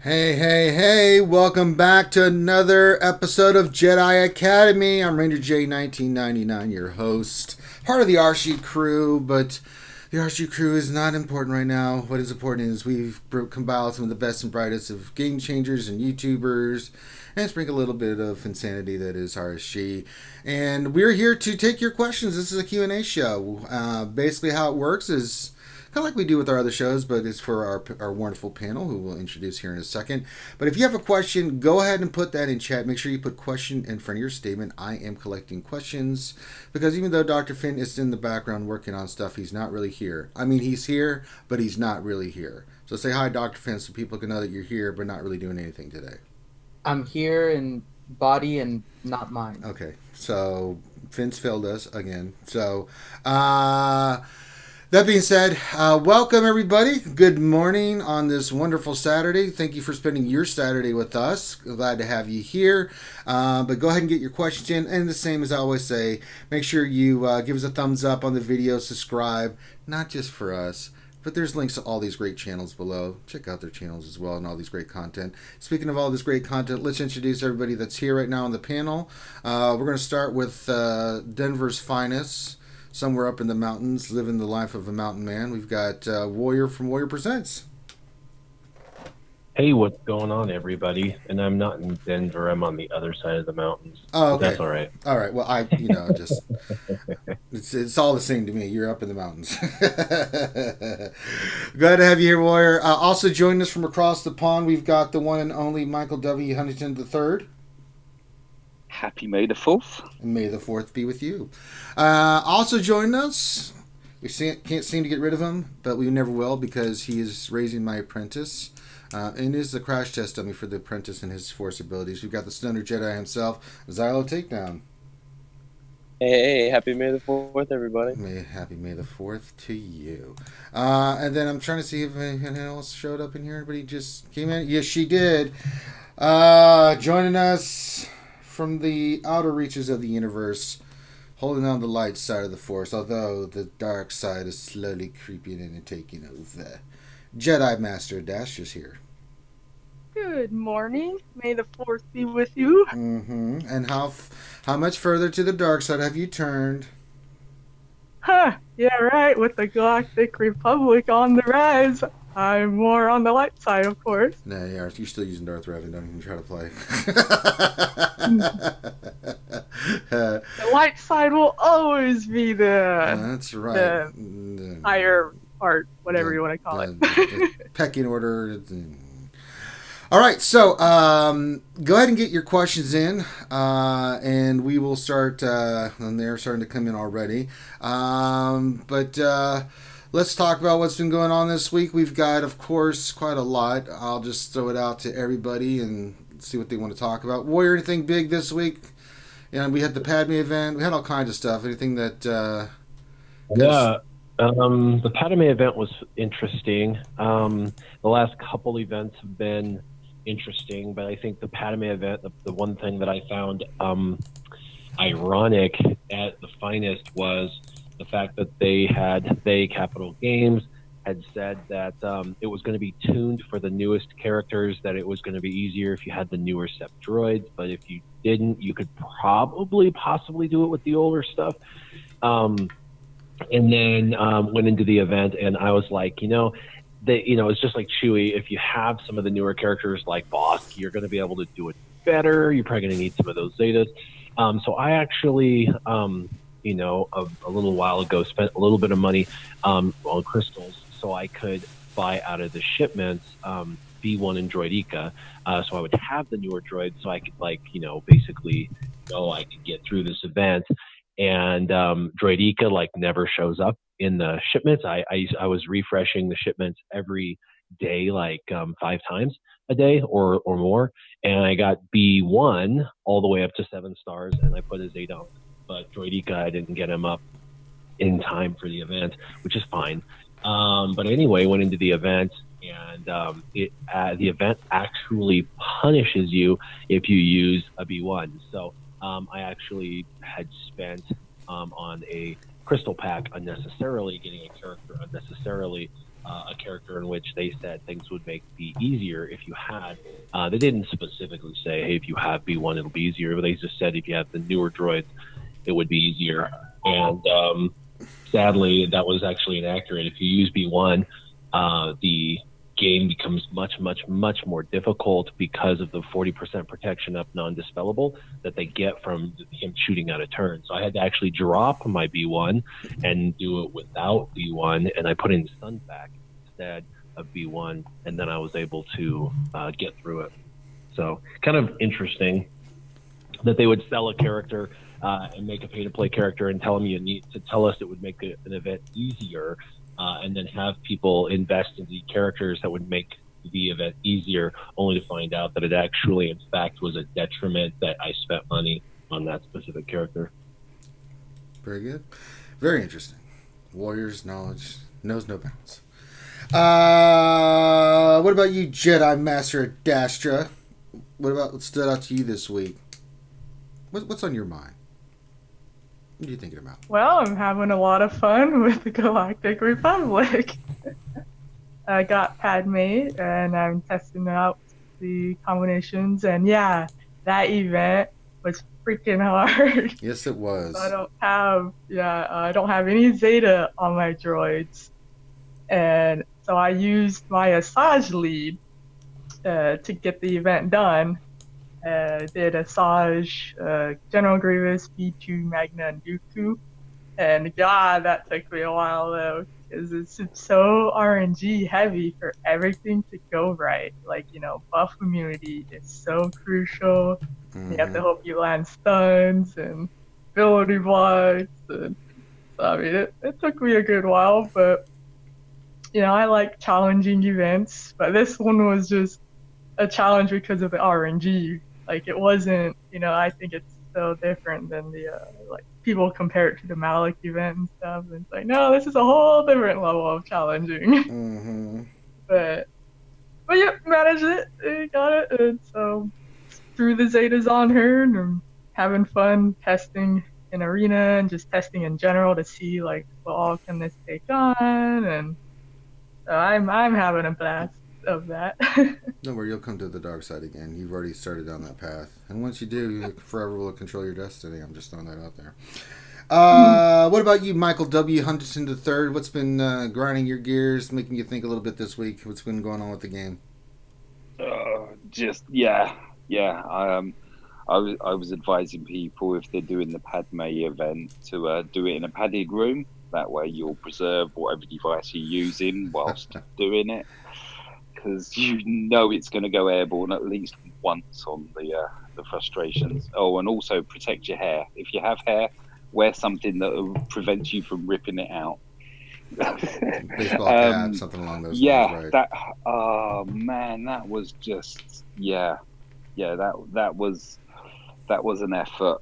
Hey, hey, hey, welcome back to another episode of Jedi Academy. I'm Ranger J 1999, your host, part of the RC crew, but the RC crew is not important right now. What is important is we've compiled some of the best and brightest of game changers and YouTubers and sprinkle a little bit of insanity that is RSG. And we're here to take your questions. This is a Q&A show. Basically how it works is kind of like we do with our other shows, but it's for our wonderful panel who we'll introduce here in a second. But if you have a question, go ahead and put that in chat. Make sure you put question in front of your statement. I am collecting questions because even though Dr. Finn is in the background working on stuff, he's not really here. I mean, he's here, but he's not really here. So say hi, Dr. Finn, so people can know that you're here, but not really doing anything today. I'm here in body and not mind. Okay, so Finn's failed us again. That being said, welcome everybody. Good morning on this wonderful Saturday. Thank you for spending your Saturday with us. Glad to have you here. But go ahead and get your questions in. And the same as I always say, make sure you give us a thumbs up on the video, subscribe, not just for us, but there's links to all these great channels below. Check out their channels as well and all these great content. Speaking of all this great content, let's introduce everybody that's here right now on the panel. We're going to start with Denver's finest, somewhere up in the mountains, living the life of a mountain man. We've got Warrior from Warrior Presents. Hey, what's going on, everybody? And I'm not in Denver. I'm on the other side of the mountains. Oh, okay. That's all right. All right. Well, just it's all the same to me. You're up in the mountains. Glad to have you here, Warrior. Also joining us from across the pond, we've got the one and only Michael W. Huntington III. Happy May the 4th. And May the 4th be with you. Also joining us, we can't seem to get rid of him, but we never will because he is raising my apprentice. And is the crash test dummy for the apprentice and his force abilities. We've got the Stoner Jedi himself, Xylo Takedown. Hey, happy May the 4th, everybody. Happy May the 4th to you. And then I'm trying to see if anyone else showed up in here. Everybody just came in. Yes, she did. Joining us from the outer reaches of the universe, holding on the light side of the force, although the dark side is slowly creeping in and taking over. Jedi Master Dash is here. Good morning. May the 4th be with you. Mm-hmm. And how much further to the dark side have you turned? Huh, yeah, right. With the Galactic Republic on the rise, I'm more on the light side, of course. Nah, yeah, you're still using Darth Revan. Don't even try to play. The light side will always be that's right. The higher part, whatever you want to call it. The pecking order. All right, so go ahead and get your questions in, and we will start. And they're starting to come in already. But let's talk about what's been going on this week. We've got, of course, quite a lot. I'll just throw it out to everybody and see what they want to talk about. Warrior, anything big this week? Yeah, we had the Padme event. We had all kinds of stuff. Anything that? The Padme event was interesting. The last couple events have been interesting, but I think the Padme event, the one thing that I found ironic at the finest was the fact that Capital Games had said that it was going to be tuned for the newest characters, that it was going to be easier if you had the newer SEP droids, but if you didn't, you could possibly do it with the older stuff. And then went into the event, and I was like, it's just like Chewie. If you have some of the newer characters like Bosk, you're going to be able to do it better. You're probably going to need some of those Zetas. So I actually, a little while ago, spent a little bit of money on crystals so I could buy out of the shipments B1 and Droideka. So I would have the newer droids so I could, basically I could get through this event. And Droideka never shows up in the shipments. I was refreshing the shipments every day, 5 times a day or more, and I got B1 all the way up to 7 stars, and I put a Zeta on. But Droideka, I didn't get him up in time for the event, which is fine. But anyway, went into the event, and the event actually punishes you if you use a B1. So I actually had spent on a crystal pack unnecessarily, getting a character unnecessarily, a character in which they said things would be easier if you had. They didn't specifically say, hey, if you have B1, it'll be easier, but they just said if you have the newer droids, it would be easier. And sadly, that was actually inaccurate. If you use B1, the game becomes much more difficult because of the 40% protection up non-dispellable that they get from him shooting out a turn. So I had to actually drop my B1 and do it without B1, and I put in Sunback instead of B1, and then I was able to get through it. So kind of interesting that they would sell a character and make a pay-to-play character and tell them you need to tell us it would make an event easier, and then have people invest in the characters that would make the event easier, only to find out that it actually, in fact, was a detriment that I spent money on that specific character. Very good. Very interesting. Warriors' knowledge knows no bounds. What about you, Jedi Master Dastra? What stood out to you this week? What's on your mind? What are you thinking about? Well, I'm having a lot of fun with the Galactic Republic. I got Padme, and I'm testing out the combinations, and yeah, that event was freaking hard. Yes, it was. I don't have any Zeta on my droids, and so I used my Asajj lead to get the event done. Did Asajj, General Grievous, B2, Magna, and Dooku. And God, that took me a while though, because it's so RNG heavy for everything to go right. Like, buff immunity is so crucial. Mm-hmm. You have to hope you land stuns and ability blocks. And so, I mean, it took me a good while, but, I like challenging events. But this one was just a challenge because of the RNG. Like, it wasn't, I think it's so different than the, people compare it to the Malak event and stuff. And it's like, no, this is a whole different level of challenging. Mm-hmm. But yeah, managed it, got it. And so threw the Zetas on her and I'm having fun testing in arena and just testing in general to see, what all can this take on. And so I'm having a blast of that. Don't worry, you'll come to the dark side again. You've already started down that path, and once you do, you forever will control your destiny. I'm just throwing that out there. What about you, Michael W. Huntington III? What's been grinding your gears, making you think a little bit this week? What's been going on with the game? I was advising people if they're doing the Padme event to do it in a padded room. That way you'll preserve whatever device you're using whilst doing it. Because it's going to go airborne at least once on the frustrations. Oh, and also protect your hair. If you have hair, wear something that prevents you from ripping it out. Baseball cap, something along those lines, right? That was just that was an effort.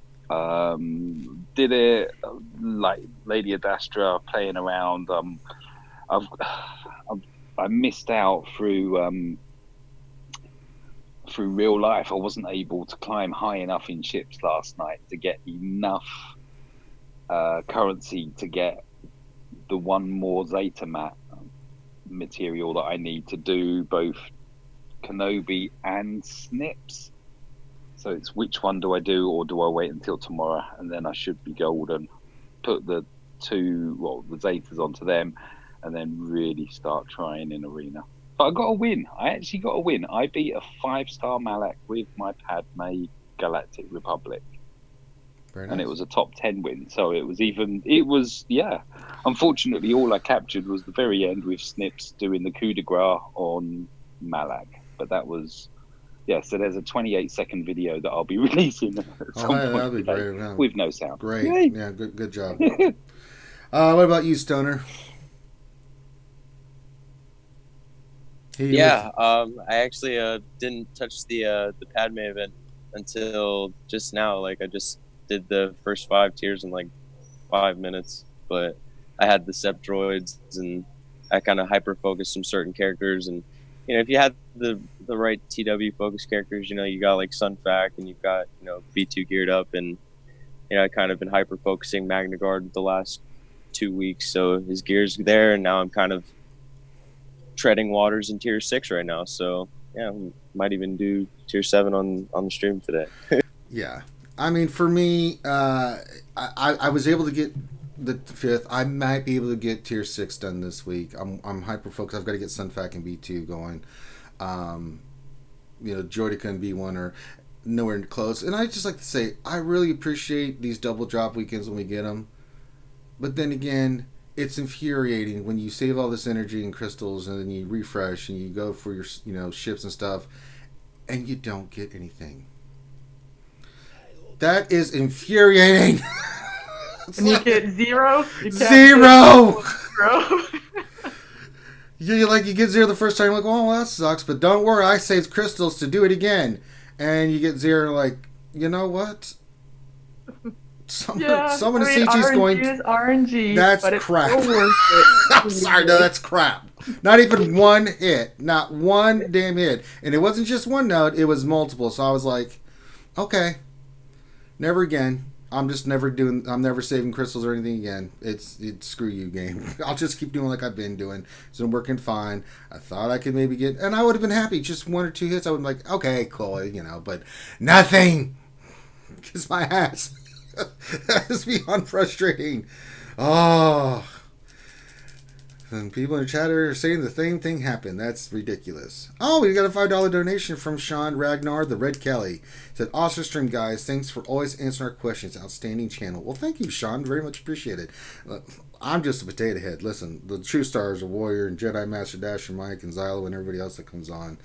Did it like Lady Adastra playing around. I missed out through real life. I wasn't able to climb high enough in ships last night to get enough currency to get the one more Zeta mat material that I need to do both Kenobi and Snips. So it's which one do I do, or do I wait until tomorrow and then I should be golden? Put the Zetas onto them, and then really start trying in arena. But I got a win. I actually got a win. I beat a 5-star Malak with my Padme Galactic Republic. Very nice. And it was a top 10 win. So unfortunately, all I captured was the very end with Snips doing the coup de grace on Malak. But that was, so there's a 28-second video that I'll be releasing at some point that'll be great. with no sound. Great. Yay. Yeah, good job. What about you, Stoner? I actually didn't touch the Padme event until just now. Like, I just did the first 5 tiers in 5 minutes, but I had the Sept droids and I kind of hyper focused some certain characters. And if you had the right TW focus characters, you got Sunfac and you've got B2 geared up, and I kind of been hyper focusing Magna Guard the last 2 weeks, so his gear's there, and now I'm kind of treading waters in tier 6 right now. So yeah, we might even do tier 7 on the stream today. Yeah, I mean, for me, I was able to get the 5th. I might be able to get tier 6 done this week. I'm hyper focused. I've got to get Sunfac and B2 going. Jordica and B1 are nowhere close. And I just like to say, I really appreciate these double drop weekends when we get them. But then again, it's infuriating when you save all this energy and crystals and then you refresh and you go for your ships and stuff and you don't get anything. That is infuriating. And you get 0? You can't Zero! get 0. You get 0 the first time, you're like, oh, well, that sucks. But don't worry, I saved crystals to do it again. And you get 0, like, you know what? Someone in CG is going. RNG is RNG. That's but it's crap. still worth it. I'm sorry, no, that's crap. Not even one hit. Not one damn hit. And it wasn't just one node, it was multiple. So I was like, okay, never again. I'm never saving crystals or anything again. It's screw you, game. I'll just keep doing like I've been doing. It's been working fine. I thought I could maybe get, and I would have been happy. Just 1 or 2 hits, I would be like, okay, cool, but nothing. Kiss my ass. That is beyond frustrating. Oh. And people in the chat are saying the same thing happened. That's ridiculous. Oh, we got a $5 donation from Sean Ragnar, the Red Kelly. Said, awesome stream, guys. Thanks for always answering our questions. Outstanding channel. Well, thank you, Sean. Very much appreciated. I'm just a potato head. Listen, the true stars are Warrior and Jedi Master Dasher Mike and Xylo and everybody else that comes on.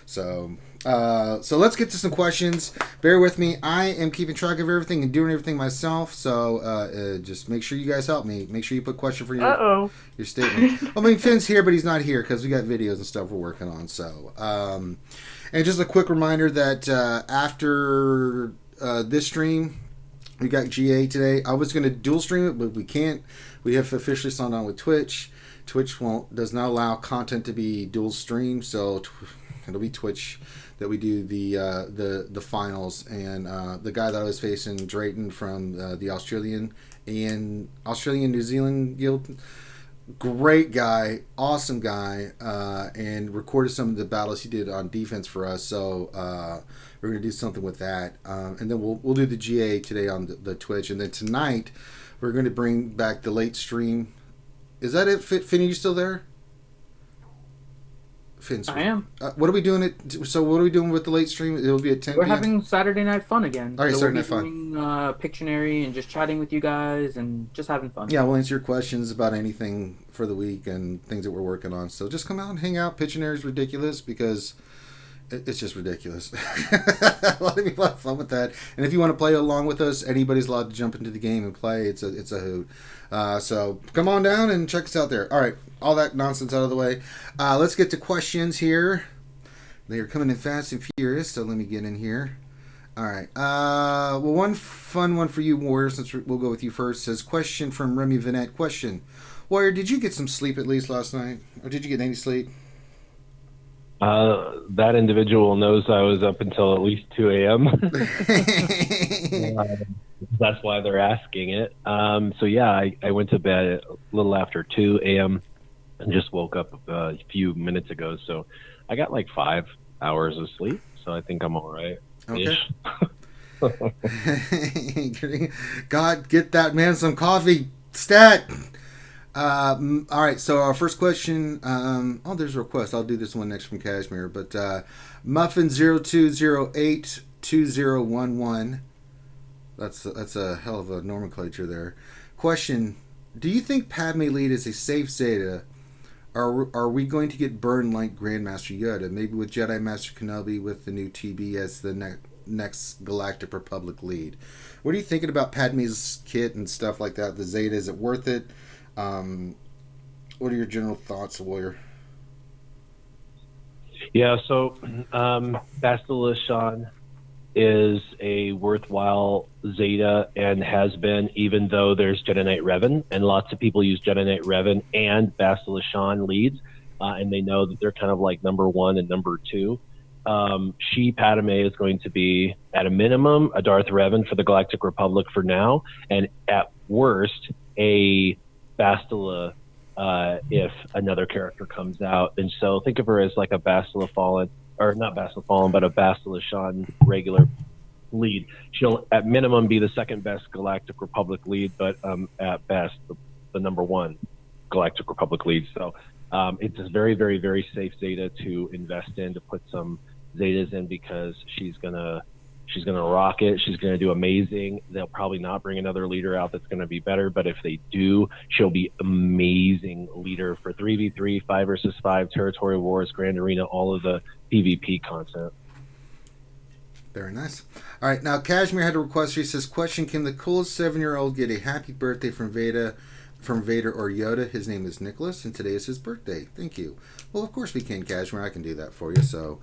So let's get to some questions. Bear with me. I am keeping track of everything and doing everything myself. So just make sure you guys help me. Make sure you put question for your statement. I mean, Finn's here, but he's not here because we got videos and stuff we're working on. So and just a quick reminder that after this stream, we got GA today. I was going to dual stream it, but we can't. We have officially signed on with Twitch. Twitch does not allow content to be dual streamed, so it'll be Twitch that we do the finals. And the guy that I was facing, Drayton from the Australian New Zealand Guild, great guy, awesome guy, and recorded some of the battles he did on defense for us. So we're gonna do something with that, and then we'll do the GA today on the Twitch, and then tonight we're going to bring back the late stream. Is that it, Finn? Are you still there? Finn's, I am. What are we doing? What are we doing with the late stream? It'll be at 10 We're p.m.? having Saturday Night Fun again. All right, so Saturday we'll Night Fun. doing Pictionary and just chatting with you guys and just having fun. Yeah, we'll answer your questions about anything for the week and things that we're working on. So just come out and hang out. Pictionary is ridiculous because it's just ridiculous. A lot of people have fun with that. And if you want to play along with us, anybody's allowed to jump into the game and play. It's a hoot. So come on down and check us out there. All right, all that nonsense out of the way. Let's get to questions here. They are coming in fast and furious, so let me get in here. All right. Well, one fun one for you, Warrior, since we'll go with you first, says, question from Remy Vinette. Question, Warrior, did you get some sleep at least last night? Or did you get any sleep? That individual knows I was up until at least 2 a.m. That's why they're asking it. So yeah, I went to bed a little after 2 a.m. and just woke up a few minutes ago. So I got like 5 hours of sleep. So I think I'm all right. Okay. God, get that man some coffee. Stat. All right, so our first question. There's a request. I'll do this one next from Kashmir. But Muffin02082011. That's a hell of a nomenclature there. Question: do you think Padme lead is a safe Zeta? Are we going to get burned like Grandmaster Yoda? Maybe with Jedi Master Kenobi with the new TB as the next Galactic Republic lead. What are you thinking about Padme's kit and stuff like that? The Zeta, is it worth it? What are your general thoughts, Warrior? Yeah, so Bastila Shan is a worthwhile Zeta and has been, even though there's Jedi Knight Revan, and lots of people use Jedi Knight Revan and Bastila Shan leads, and they know that they're kind of like number 1 and number 2. Padme is going to be, at a minimum, a Darth Revan for the Galactic Republic for now, and at worst, a Bastila if another character comes out. And so think of her as like a Bastila Fallen, or not Bastila Fallen, but a Bastila Shan regular lead. She'll at minimum be the second best Galactic Republic lead, but at best the number one Galactic Republic lead. So it's a very, very, very safe Zeta to invest in, to put some Zetas in, because she's gonna rock it. She's gonna do amazing. They'll probably not bring another leader out that's gonna be better, but if they do, she'll be amazing leader for 3v3, 5 versus 5, territory wars, Grand Arena, all of the PvP content. Very nice. All right, now Kashmir had a request. She says, question, can the coolest 7-year-old get a happy birthday from Vader or Yoda? His name is Nicholas, and today is his birthday. Thank you. Well, of course we can, Kashmir. I can do that for you. So,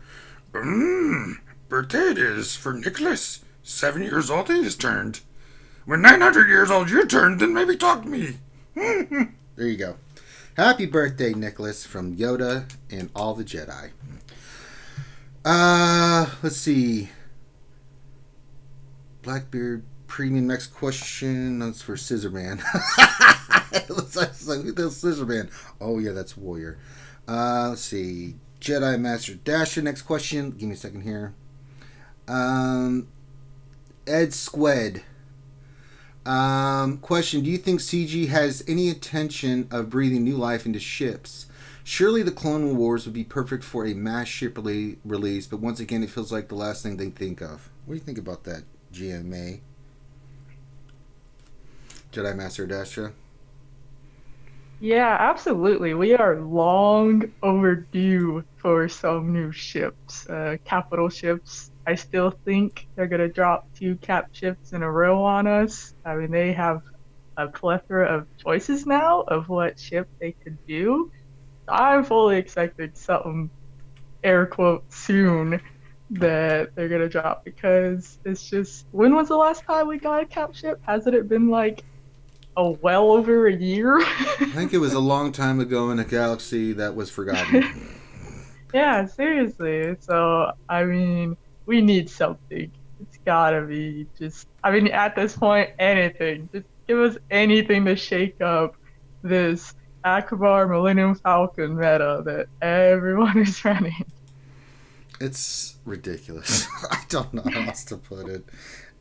birthday it is for Nicholas. 7 years old he just turned. When 900 years old you turned, then maybe talk to me. There you go. Happy birthday, Nicholas, from Yoda and all the Jedi. Let's see. Blackbeard Premium, next question. That's for Scissorman. Looks like Scissorman. Oh, yeah, that's Warrior. Let's see. Jedi Master Dasher, next question. Give me a second here. Ed Squed. Question, do you think CG has any intention of breathing new life into ships? Surely the Clone Wars would be perfect for a mass ship release, but once again, it feels like the last thing they think of. What do you think about that, GMA? Jedi Master Dasha? Yeah, absolutely. We are long overdue for some new ships, capital ships. I still think they're going to drop 2 cap ships in a row on us. I mean, they have a plethora of choices now of what ship they could do. I'm fully expecting something, air quote, soon that they're going to drop, because it's just, when was the last time we got a cap ship? Hasn't it been like well over a year? I think it was a long time ago in a galaxy that was forgotten. Yeah, seriously. So, I mean, we need something. It's gotta be just, I mean, at this point, anything. Just give us anything to shake up this Akbar Millennium Falcon meta that everyone is running. It's ridiculous. I don't know how else to put it.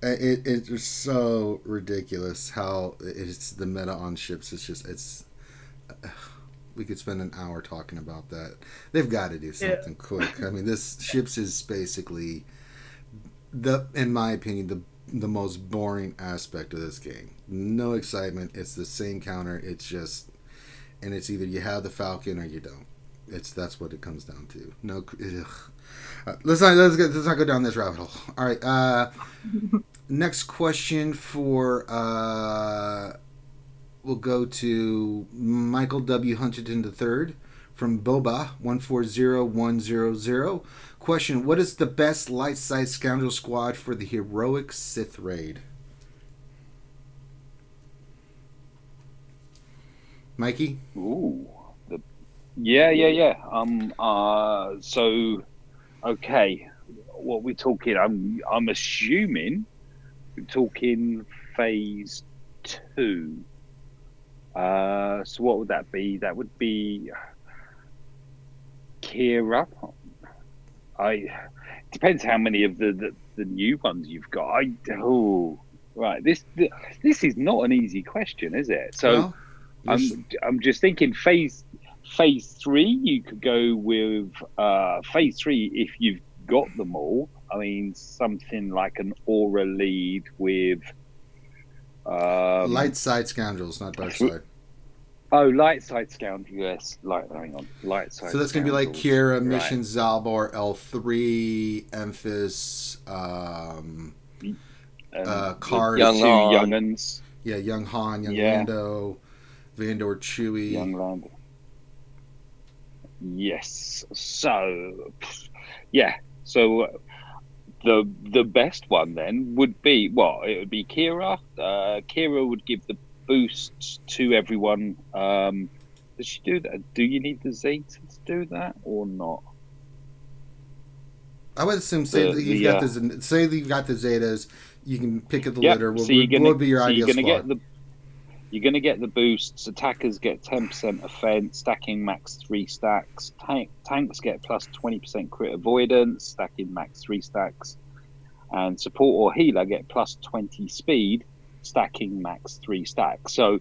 It's so ridiculous how it's the meta on ships. We could spend an hour talking about that. They've got to do something quick. I mean, this ships is basically in my opinion, the most boring aspect of this game. No excitement. It's the same counter. It's just, and it's either you have the Falcon or you don't. That's what it comes down to. No, let's not go down this rabbit hole. All right. Next question for we'll go to Michael W. Huntington III from Boba 140100. Question: what is the best light side scoundrel squad for the heroic Sith raid? Mikey? Ooh. Yeah. So, okay, what we're talking, I'm assuming we're talking phase 2. So what would that be? That would be Kira. Depends how many of the new ones you've got. Right. This is not an easy question, is it? So Well, I'm just thinking phase 3. You could go with phase 3 if you've got them all. I mean, something like an aura lead with light side scoundrels, not dark side. Oh, light side scoundrels. Yes, hang on, light side. So that's gonna be like Kira, right. Mission Zalbar, L3, Emphas, Card, Young Han. Young'uns. Yeah, Young Han, Young Yeah. Lando, Vandor Chewie. Young Lando. Yes. So, yeah. So the best one then would be, well, it would be Kira. Kira would give the boosts to everyone. Does she do that? Do you need the Zeta to do that or not? I would assume say that you've got the You're going to get the boosts. Attackers get 10% offense, stacking max 3 stacks. Tanks get plus 20% crit avoidance, stacking max 3 stacks. And support or healer get plus 20 speed, stacking max 3 stacks. So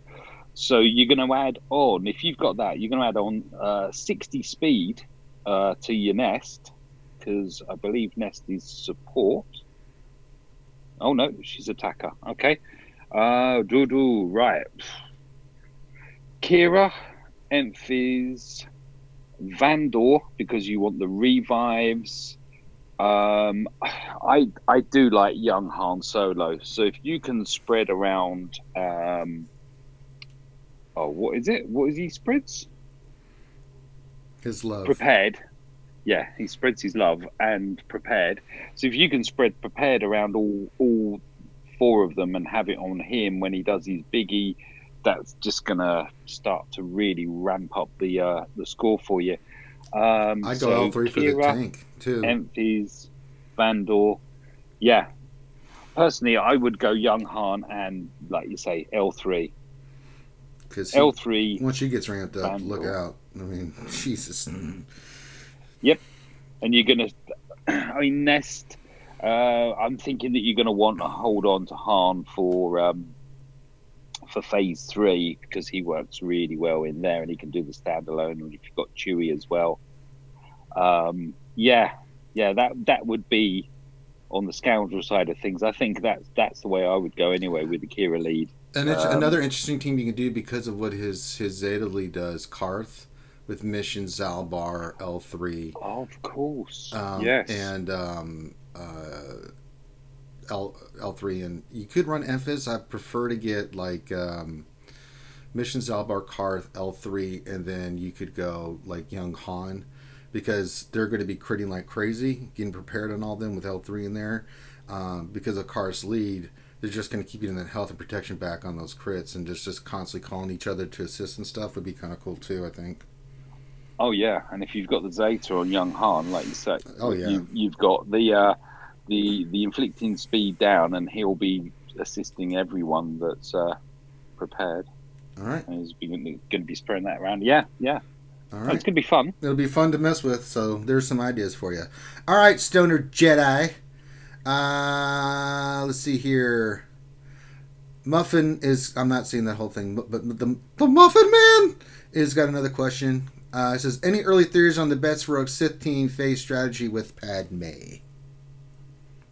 you're going to add on, if you've got that, you're going to add on 60 speed to your nest, because I believe nest is support. Oh no, she's attacker. Okay. Right. Kira, Emphies, Vandor, because you want the revives. I do like young Han Solo. So if you can spread around, what is it? What is he spreads? His love. Prepared. Yeah, he spreads his love and prepared. So if you can spread prepared around all 4 of them and have it on him when he does his biggie, that's just gonna start to really ramp up the score for you. I go all 3 for the tank too. Emphies, Vandor. Yeah. Personally, I would go young Han and, like you say, L3. Because L3. Once she gets ramped up, Vandor. look out. I mean, Jesus. Yep. And you're gonna. I mean, Nest. I'm thinking that you're gonna want to hold on to Han for phase 3, because he works really well in there and he can do the standalone. And if you've got Chewie as well, that would be on the scoundrel side of things. I think that's the way I would go anyway, with the Kira lead. And it's another interesting team you can do because of what his Zeta lead does. Karth with Mission, Zalbar, L3. Oh, of course. Yes. And L3, and you could run Emphas. I prefer to get like Mission, Zalbar, Karth, L3, and then you could go like Young Han, because they're going to be critting like crazy, getting prepared on all of them with L3 in there. Because of Karth's lead, they're just going to keep getting that health and protection back on those crits, and just constantly calling each other to assist and stuff would be kind of cool too, I think. Oh yeah, and if you've got the Zeta on Young Han, like you said, you've got the inflicting speed down, and he'll be assisting everyone that's prepared. All right, and he's going to be spreading that around. Yeah. All right, it's going to be fun. It'll be fun to mess with. So there's some ideas for you. All right, Stoner Jedi. Let's see here. Muffin is. I'm not seeing that whole thing, but the Muffin Man is got another question. It says, any early theories on the best rogue Sith team phase strategy with Padme?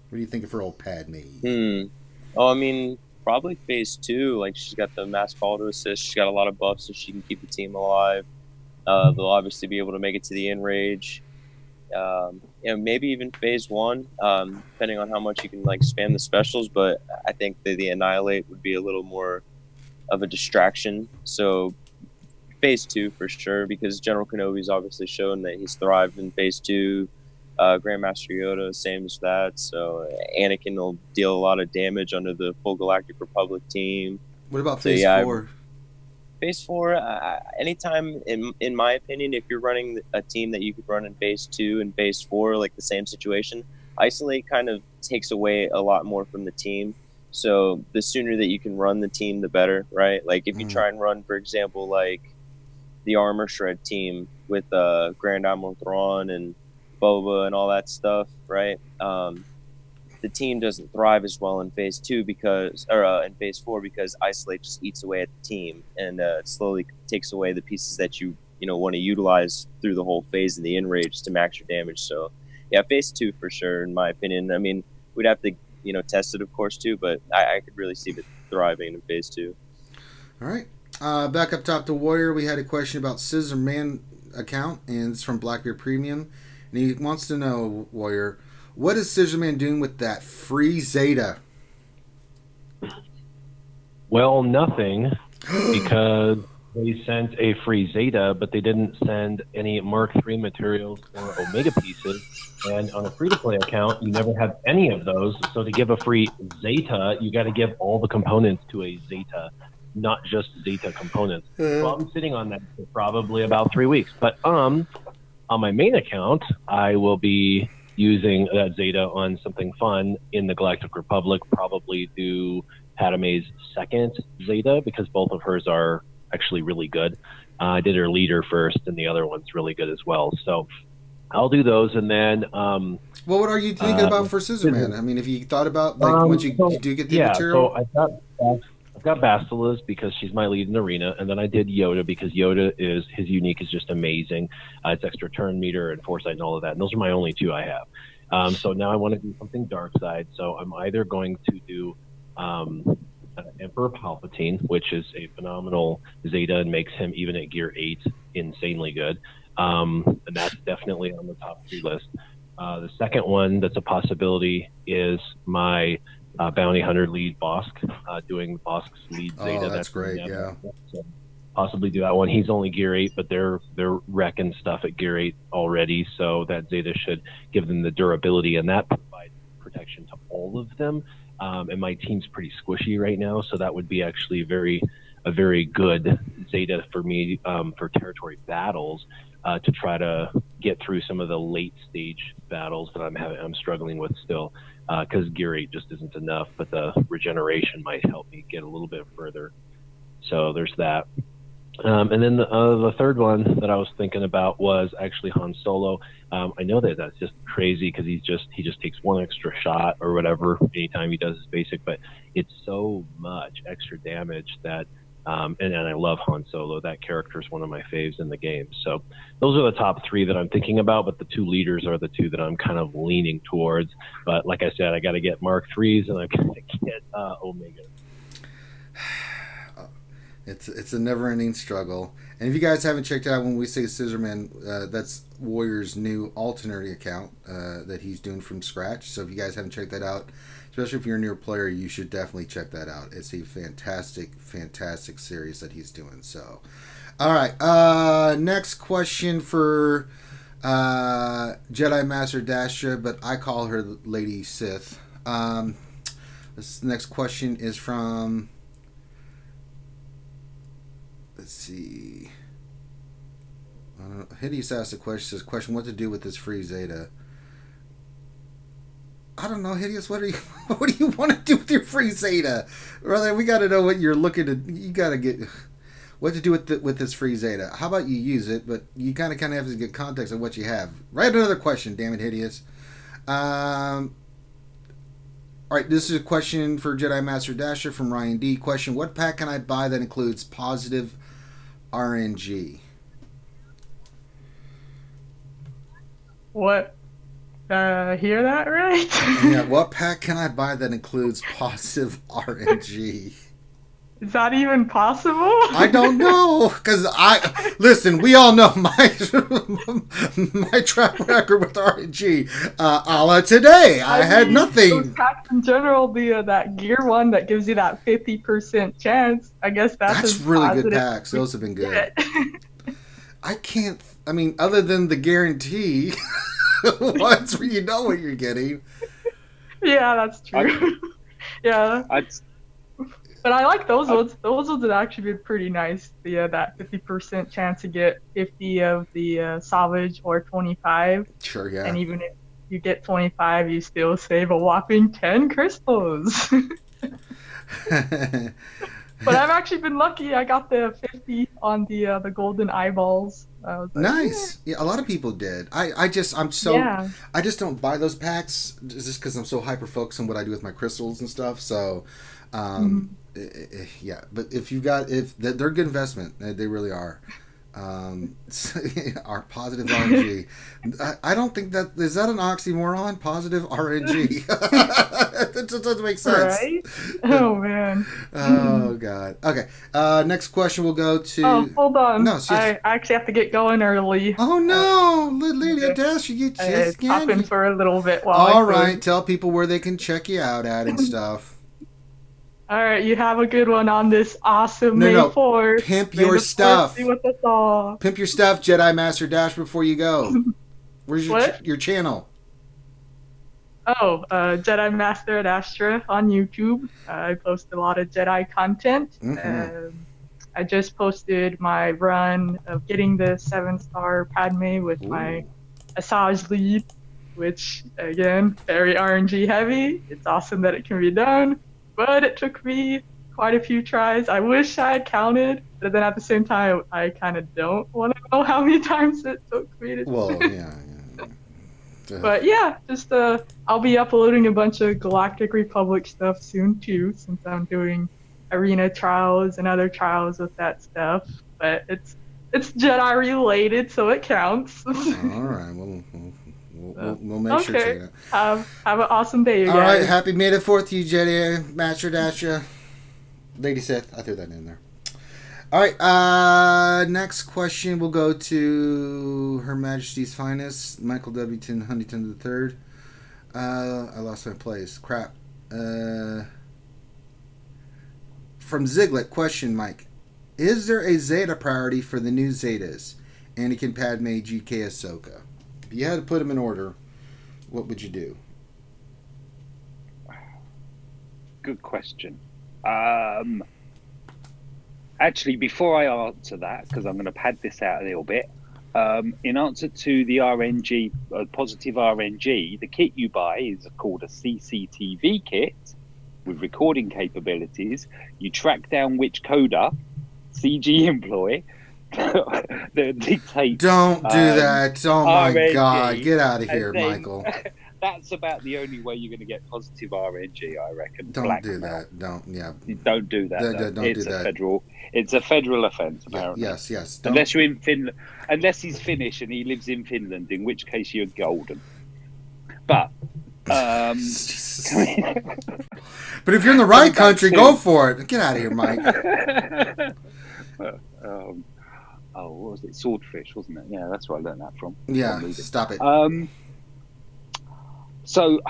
What do you think of her old Padme? Oh, I mean, probably phase 2. Like, she's got the mass call to assist. She's got a lot of buffs, so she can keep the team alive. They'll obviously be able to make it to the enrage. Maybe even phase 1, depending on how much you can like spam the specials. But I think that the annihilate would be a little more of a distraction. So phase 2 for sure, because General Kenobi's obviously shown that he's thrived in phase 2. Grandmaster Yoda, same as that. So Anakin will deal a lot of damage under the full Galactic Republic team. What about phase 4? Phase 4, anytime, in my opinion, if you're running a team that you could run in phase 2 and phase 4, like the same situation, isolate kind of takes away a lot more from the team. So the sooner that you can run the team, the better, right? Like if you try and run, for example, like the Armor Shred team with Grand Admiral Thrawn and Boba and all that stuff, right? The team doesn't thrive as well in phase 2 in phase 4 because isolate just eats away at the team and slowly takes away the pieces that you want to utilize through the whole phase in the enrage to max your damage. So yeah, phase 2 for sure, in my opinion. I mean, we'd have to test it, of course, too, but I could really see it thriving in phase 2. All right. Back up top to Warrior, we had a question about Scissor Man account, and it's from Blackbeard Premium. And he wants to know, Warrior, what is Scissor Man doing with that free Zeta? Well, nothing, because they sent a free Zeta, but they didn't send any Mark III materials or Omega pieces. And on a free-to-play account, you never have any of those. So to give a free Zeta, you got to give all the components to a Zeta, not just Zeta components. So I'm sitting on that for probably about 3 weeks. But on my main account, I will be using that Zeta on something fun in the Galactic Republic, probably do Padme's second Zeta because both of hers are actually really good. I did her leader first, and the other one's really good as well. So I'll do those, and then. Well, what are you thinking about for Scissorman? I mean, have you thought about like once you do get the material? So I've got Bastila's because she's my lead in arena, and then I did Yoda because Yoda is his unique is just amazing. It's extra turn meter and foresight and all of that, and those are my only two I have. So now I want to do something dark side. So I'm either going to do Emperor Palpatine, which is a phenomenal Zeta and makes him even at gear 8 insanely good, and that's definitely on the top 3 list. The second one that's a possibility is my bounty hunter lead Bosk, doing Bosk's lead Zeta. Oh, that's great, yeah. So possibly do that one. He's only gear 8, but they're wrecking stuff at gear 8 already, so that Zeta should give them the durability, and that provides protection to all of them. And my team's pretty squishy right now, so that would be actually a very good Zeta for me for territory battles. To try to get through some of the late stage battles that I'm struggling with still, because gear 8 just isn't enough, but the regeneration might help me get a little bit further. So there's that. And then the third one that I was thinking about was actually Han Solo. I know that that's just crazy because he just takes one extra shot or whatever anytime he does his basic, but it's so much extra damage that. And I love Han Solo. That character is one of my faves in the game. So those are the top 3 that I'm thinking about, but the 2 leaders are the 2 that I'm kind of leaning towards. But like I said, I got to get Mark 3s and I got to get Omega. It's a never-ending struggle. And if you guys haven't checked out when we say Scissorman, that's Warrior's new alternate account that he's doing from scratch. So if you guys haven't checked that out, especially if you're a newer player, you should definitely check that out. It's a fantastic, fantastic series that he's doing. So, all right. Next question for Jedi Master Dasha, but I call her Lady Sith. This next question is from... Let's see. Hideous asked the question. Says, "Question: What to do with this free Zeta?" I don't know, Hideous. What do you want to do with your free Zeta? Brother, we got to know what you're looking to. You got to get what to do with this free Zeta. How about you use it, but you kind of have to get context of what you have. Write another question, damn it, Hideous. All right, this is a question for Jedi Master Dasher from Ryan D. Question: What pack can I buy that includes positive RNG? What? Hear that right? Yeah, what pack can I buy that includes positive RNG? Is that even possible? I don't know, because listen. We all know my track record with RNG. A la today, I had nothing. Those packs in general, that gear one that gives you that 50% chance. I guess that's really good packs. Those have been good. I can't. I mean, other than the guarantee, once you know what you're getting. Yeah, that's true. Yeah. But I like those ones. Those ones would actually be pretty nice. That 50% chance to get 50 of the salvage or 25. Sure, yeah. And even if you get 25, you still save a whopping 10 crystals. But I've actually been lucky. I got the 50 on the golden eyeballs. I was like, nice. Yeah, a lot of people did. I just don't buy those packs just because I'm so hyper focused on what I do with my crystals and stuff. So, yeah. But they're a good investment. They really are. Our positive RNG. I don't think that is that an oxymoron. Positive RNG. That just doesn't make sense. Right? Oh man. Oh god. Okay. Next question will go to. Oh, hold on. No, I actually have to get going early. Oh no, Lady Dash, you just hop in for a little bit while. All right. Tell people where they can check you out at and stuff. All right, you have a good one on this awesome May 4th. Pimp your stuff. Be with us all. Pimp your stuff, Jedi Master Dash, before you go. Where's your channel? Oh, Jedi Master Astra on YouTube. I post a lot of Jedi content. Mm-hmm. I just posted my run of getting the 7-star Padme with my Asajj lead, which, again, very RNG heavy. It's awesome that it can be done. but it took me quite a few tries. I wish I had counted, but then at the same time, I kind of don't want to know how many times it took me to. Well, yeah. But yeah, just I'll be uploading a bunch of Galactic Republic stuff soon too, since I'm doing arena trials and other trials with that stuff. But it's Jedi related, so it counts. All right. We'll make sure to do that. Have an awesome day, you All guys. right. Happy May the 4th to you, Jedi. Master Dasha. Lady Sith. I threw that in there. All right. Next question will go to Her Majesty's Finest, Michael W. Huntington III. I lost my place. Crap. From Ziglet, question, Mike. Is there a Zeta priority for the new Zetas? Anakin, Padme, GK, Ahsoka. If you had to put them in order, what would you do? Good question. Actually, before I answer that, because I'm going to pad this out a little bit, in answer to the RNG, positive RNG, the kit you buy is called a CCTV kit with recording capabilities. You track down which coder CG employ that dictates. Don't do that. Oh my RNG, God. Get out of and here, then Michael. That's about the only way you're going to get positive RNG, I reckon. Don't Blackmail. do that. Don't, yeah. Don't do that. Don't It's do that. It's a federal offence, apparently. Yes. Don't. Unless you're in Finland, unless he's Finnish and he lives in Finland, in which case you're golden. But, But if you're in the right country, go for it. Get out of here, Mike. what was it? Swordfish, wasn't it? Yeah, that's where I learned that from. Yeah, stop it. So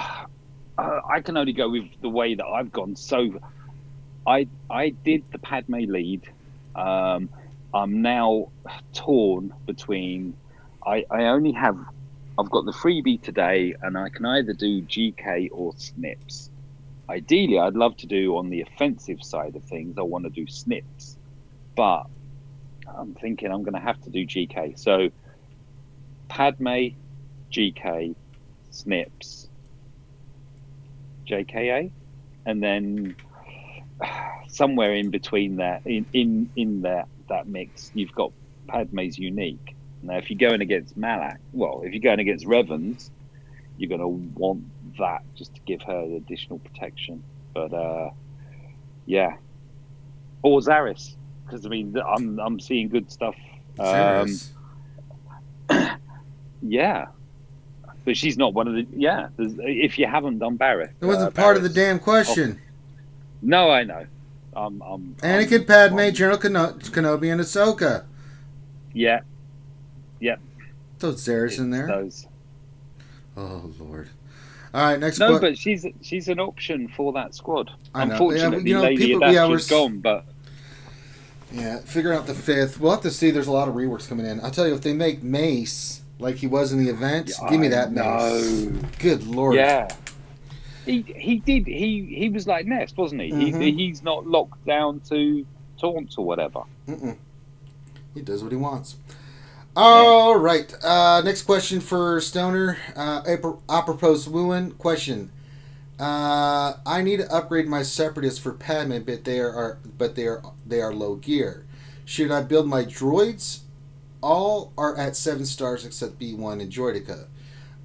I can only go with the way that I've gone. So I did the Padme lead. I'm now torn between. I've got the freebie today, and I can either do GK or Snips. Ideally, I'd love to do on the offensive side of things. I want to do Snips, but I'm thinking I'm going to have to do GK. So Padme, GK, Snips, JKA, and then somewhere in between that, in that mix, you've got Padme's unique. Now, if you're going against Malak, if you're going against Revans, you're going to want that just to give her the additional protection. But yeah, or Zaris, because I mean I'm seeing good stuff. Yeah. But she's not one of the. Yeah, if you haven't done Barrett, It wasn't part of the damn question. No, I know. Anakin, Padme, General Kenobi, and Ahsoka. Yeah. Those Zares in there. Those. Oh Lord. All right, next. No, but she's an option for that squad. I know. Unfortunately, Yeah, Lady Adashi's gone, but. Yeah, figuring out the 5th. We'll have to see. There's a lot of reworks coming in. I'll tell you, if they make Mace like he was in the event, give me that Mace. Good Lord. Yeah. He did. He was like Nest, wasn't he? Mm-hmm. He's not locked down to taunts or whatever. Mm-mm. He does what he wants. All right. Next question for Stoner. Apropos Wooin. Question. I need to upgrade my Separatists for Padme, but they are low gear. Should I build my droids? All are at 7 stars except B1 and Droidica.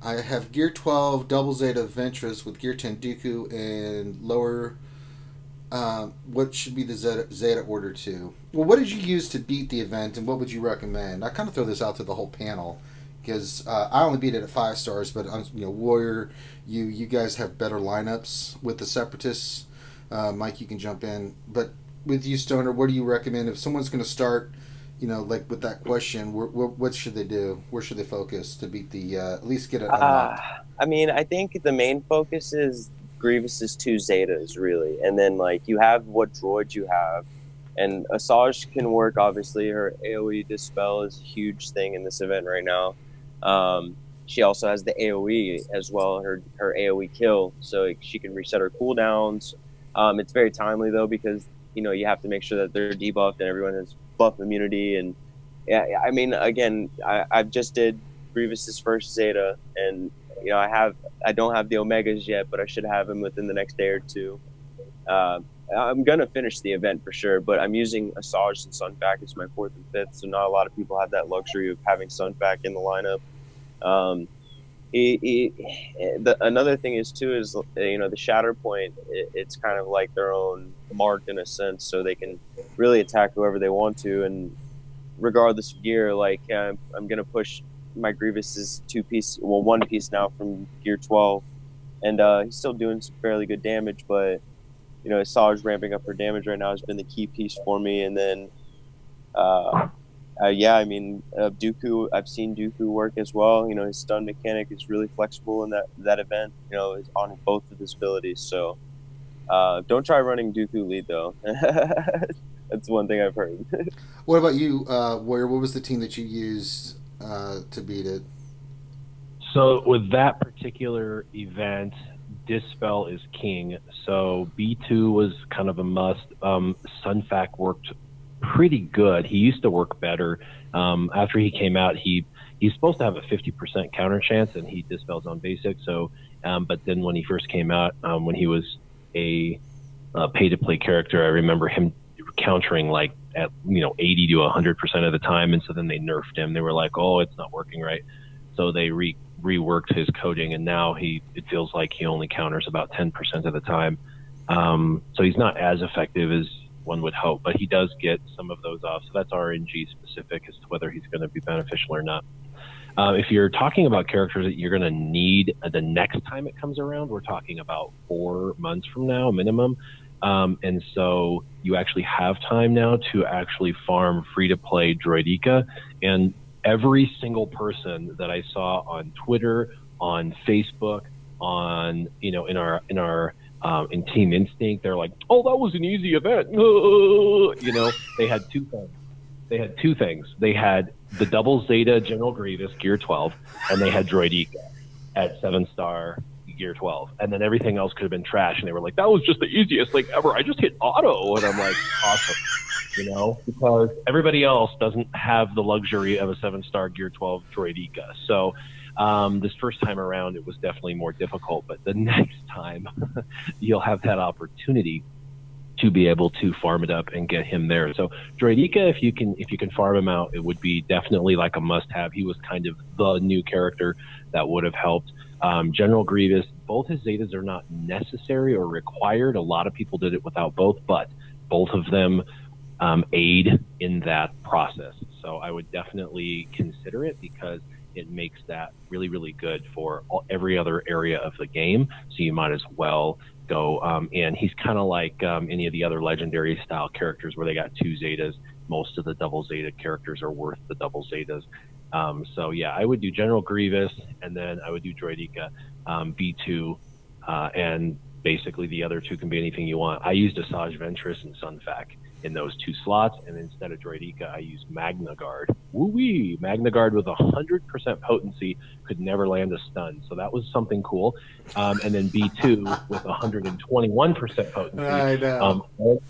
I have Gear 12 Double Zeta Ventress with Gear 10 Dooku and lower. What should be the Zeta Order 2? Well, what did you use to beat the event, and what would you recommend? I kind of throw this out to the whole panel because I only beat it at 5 stars, but Warrior, you guys have better lineups with the Separatists. Mike, you can jump in, but with you, Stoner, what do you recommend if someone's going to start? Like with that question, what should they do? Where should they focus to beat the at least get it unlocked? I mean, I think the main focus is Grievous's 2 Zetas, really, and then you have what droids you have, and Asajj can work. Obviously, her AOE dispel is a huge thing in this event right now. She also has the AOE as well, her AOE kill, so she can reset her cooldowns. It's very timely though because you have to make sure that they're debuffed and everyone has buff immunity. And yeah, I mean, again, I've just did Grievous's first Zeta, and I don't have the Omegas yet, but I should have him within the next day or two. I'm gonna finish the event for sure, but I'm using Asajj and Sunfac as my 4th and 5th, so not a lot of people have that luxury of having Sunfac in the lineup. Another thing is too is the Shatter Point. It's kind of like their own mark in a sense, so they can really attack whoever they want to, and regardless of gear. Like I'm gonna push my Grievous's 1 piece now from gear 12, and he's still doing some fairly good damage, but Asajj ramping up her damage right now has been the key piece for me, and then. Dooku, I've seen Dooku work as well. His stun mechanic is really flexible in that event, is on both of his abilities. So don't try running Dooku lead, though. That's one thing I've heard. What about you, Warrior? What was the team that you used to beat it? So with that particular event, Dispel is king. So B2 was kind of a must. Sunfac worked pretty good. He used to work better. After he came out, he's supposed to have a 50% counter chance, and he dispels on basic. So, but then when he first came out, when he was a pay-to-play character, I remember him countering like at 80 to 100% of the time, and so then they nerfed him. They were like, "Oh, it's not working right," so they reworked his coding, and now it feels like he only counters about 10% of the time. So he's not as effective as one would hope, but he does get some of those off. So that's RNG specific as to whether he's going to be beneficial or not. If you're talking about characters that you're going to need the next time it comes around, we're talking about 4 months from now minimum. And so you actually have time now to actually farm free-to-play Droideka. And every single person that I saw on Twitter, on Facebook, on in Team Instinct, they're like, "Oh, that was an easy event." They had 2 things. They had the double Zeta General Grievous Gear 12, and they had Droideka at 7-star Gear 12, and then everything else could have been trash. And they were like, "That was just the easiest thing ever. I just hit auto," and I'm like, "Awesome," because everybody else doesn't have the luxury of a 7-star Gear 12 Droideka. So. This first time around, it was definitely more difficult, but the next time you'll have that opportunity to be able to farm it up and get him there. So Droideka, if you can farm him out, it would be definitely like a must-have. He was kind of the new character that would have helped. General Grievous, both his Zetas are not necessary or required. A lot of people did it without both, but both of them aid in that process. So I would definitely consider it because it makes that really, really good for every other area of the game. So you might as well go. And he's kind of like any of the other legendary style characters where they got 2 Zetas. Most of the double Zeta characters are worth the double Zetas. So yeah, I would do General Grievous, and then I would do Droideka, B2, and basically the other 2 can be anything you want. I used Asajj Ventress and Sunfac in those 2 slots, and instead of Droideka, I used Magna Guard. Woo-wee! Magna Guard with 100% potency could never land a stun, so that was something cool. And then B2 with 121% potency. I know.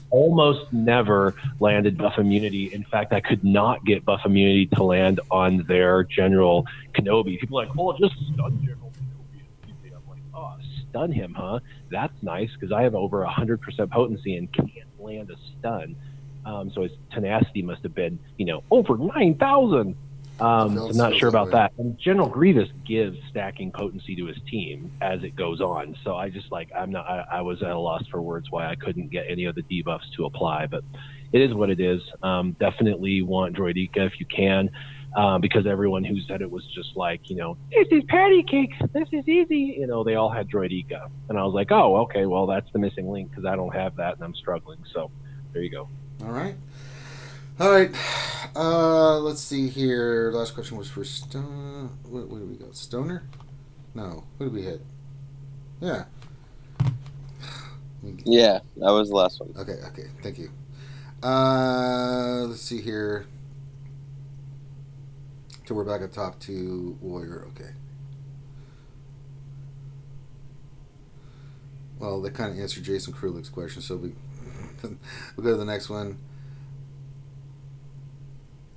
Almost never landed buff immunity. In fact, I could not get buff immunity to land on their General Kenobi. People are like, "Oh, just stun General Kenobi." I'm like, "Oh, stun him, huh? That's nice, because I have over 100% potency and can't land a stun." So his tenacity must have been, over 9,000. So I'm not sure about that. And General Grievous gives stacking potency to his team as it goes on. So I just I was at a loss for words why I couldn't get any of the debuffs to apply, but it is what it is. Definitely want Droideka if you can. Because everyone who said it was just like, "This is patty cake, this is easy," they all had Droideka. And I was like, "Oh, okay, well, that's the missing link because I don't have that and I'm struggling." So there you go. All right. Let's see here. Last question was for Stone. What did we go? Stoner? No. Who did we hit? Yeah. Yeah, that was the last one. Okay. Thank you. Let's see here. So we're back at top 2 Warrior. Okay. Well, they kind of answered Jason Krulik's question, so we'll go to the next one.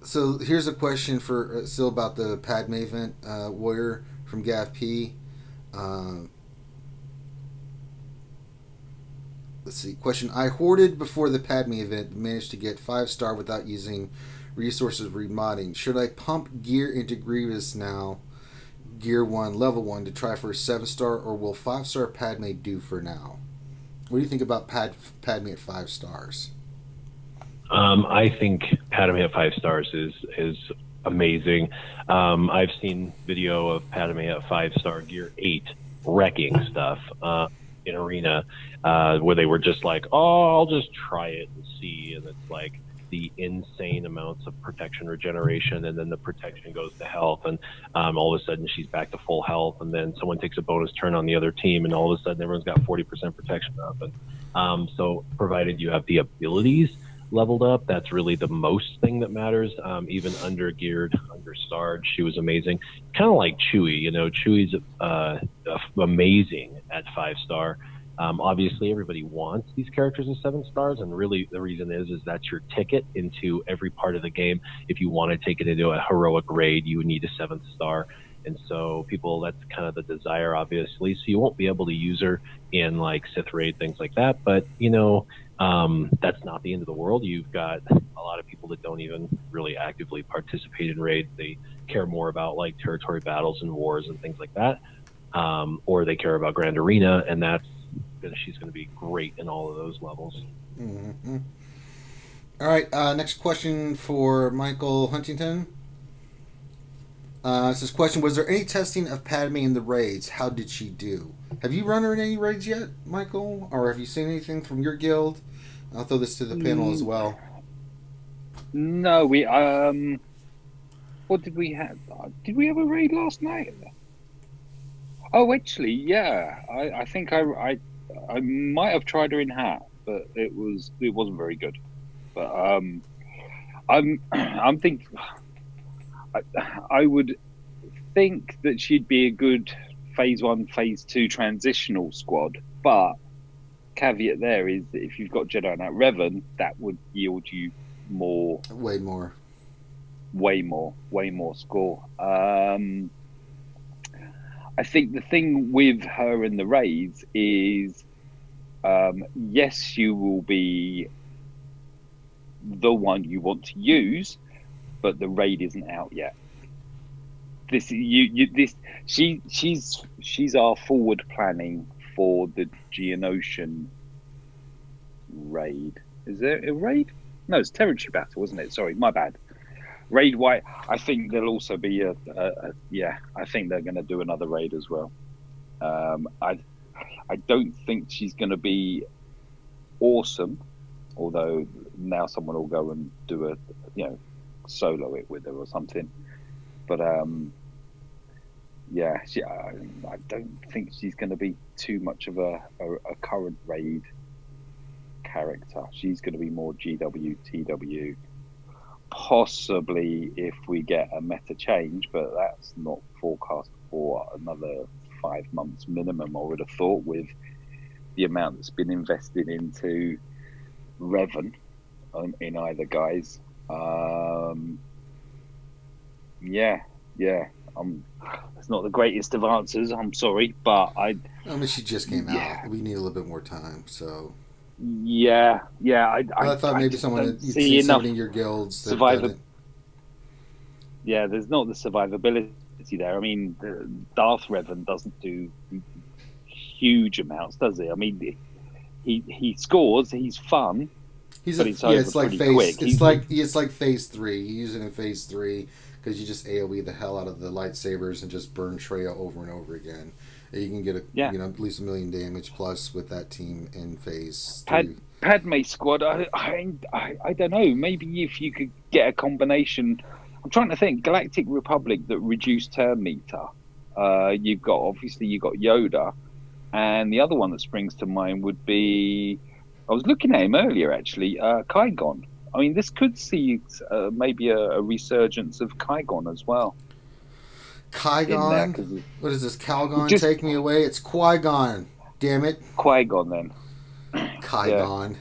So here's a question for still about the Padme event, Warrior from Gav P. let's see. Question: I hoarded before the Padme event, managed to get 5-star without using resources remodding. Should I pump gear into Grievous now, Gear 1, Level 1, to try for a 7-star, or will 5-star Padme do for now? What do you think about Padme at 5 stars? I think Padme at 5 stars is amazing. I've seen video of Padme at 5-star Gear 8 wrecking stuff in Arena, where they were just like, oh, I'll just try it and see, and it's like the insane amounts of protection regeneration, and then the protection goes to health, and all of a sudden she's back to full health, and then someone takes a bonus turn on the other team, and all of a sudden everyone's got 40% protection up. And so provided you have the abilities leveled up, that's really the most thing that matters. Even under geared, under starred, she was amazing. Kind of like Chewie, Chewie's amazing at 5-star. Obviously, everybody wants these characters as 7 stars, and really the reason is that's your ticket into every part of the game. If you want to take it into a heroic raid, you would need a 7th star. And so that's kind of the desire, obviously. So you won't be able to use her in like Sith raid, things like that. But, that's not the end of the world. You've got a lot of people that don't even really actively participate in raids. They care more about like territory battles and wars and things like that. Or they care about Grand Arena, and she's going to be great in all of those levels. Mm-hmm. All right, next question for Michael Huntington. It says, question: was there any testing of Padme in the raids? How did she do? Have you run her in any raids yet, Michael? Or have you seen anything from your guild? I'll throw this to the panel as well. No, we what did we have? Did we have a raid last night? Oh, actually, yeah. I think I might have tried her in hat, but it wasn't very good. But I'm thinking. I would think that she'd be a good phase 1, phase 2 transitional squad, but caveat there is that if you've got Jedi Knight Revan, that would yield you way more score. I think the thing with her in the raids is, yes, you will be the one you want to use, but the raid isn't out yet. She's our forward planning for the Geonosian raid. Is there a raid? No, it's territory battle, isn't it? Sorry, my bad. Raid White. I think there'll also be I think they're going to do another raid as well. I don't think she's going to be awesome, although now someone will go and do solo it with her or something. But I don't think she's going to be too much of a current raid character. She's going to be more GW, TW, possibly if we get a meta change, but that's not forecast for another 5 months minimum, I would have thought, with the amount that's been invested into Revan in either guys. It's not the greatest of answers. I'm sorry, but I mean, she just came out. We need a little bit more time. So I thought maybe someone you'd see somebody in your guilds. There's not the survivability there. I mean, Darth Revan doesn't do huge amounts, does he? I mean, he scores. He's fun. It's like phase. It's like phase 3. You use it in phase 3 because you just AOE the hell out of the lightsabers and just burn Treya over and over again. And you can get at least 1 million damage plus with that team in phase 3. Padme squad. I don't know. Maybe if you could get a combination. I'm trying to think. Galactic Republic that reduced turn meter. You've got Yoda, and the other one that springs to mind would be. I was looking at him earlier, actually. Qui-Gon. I mean, this could see maybe a resurgence of Qui-Gon as well. Qui-Gon? What is this? Calgon, take me away? It's Qui-Gon. Damn it. Qui-Gon, then. Qui-Gon. Yeah.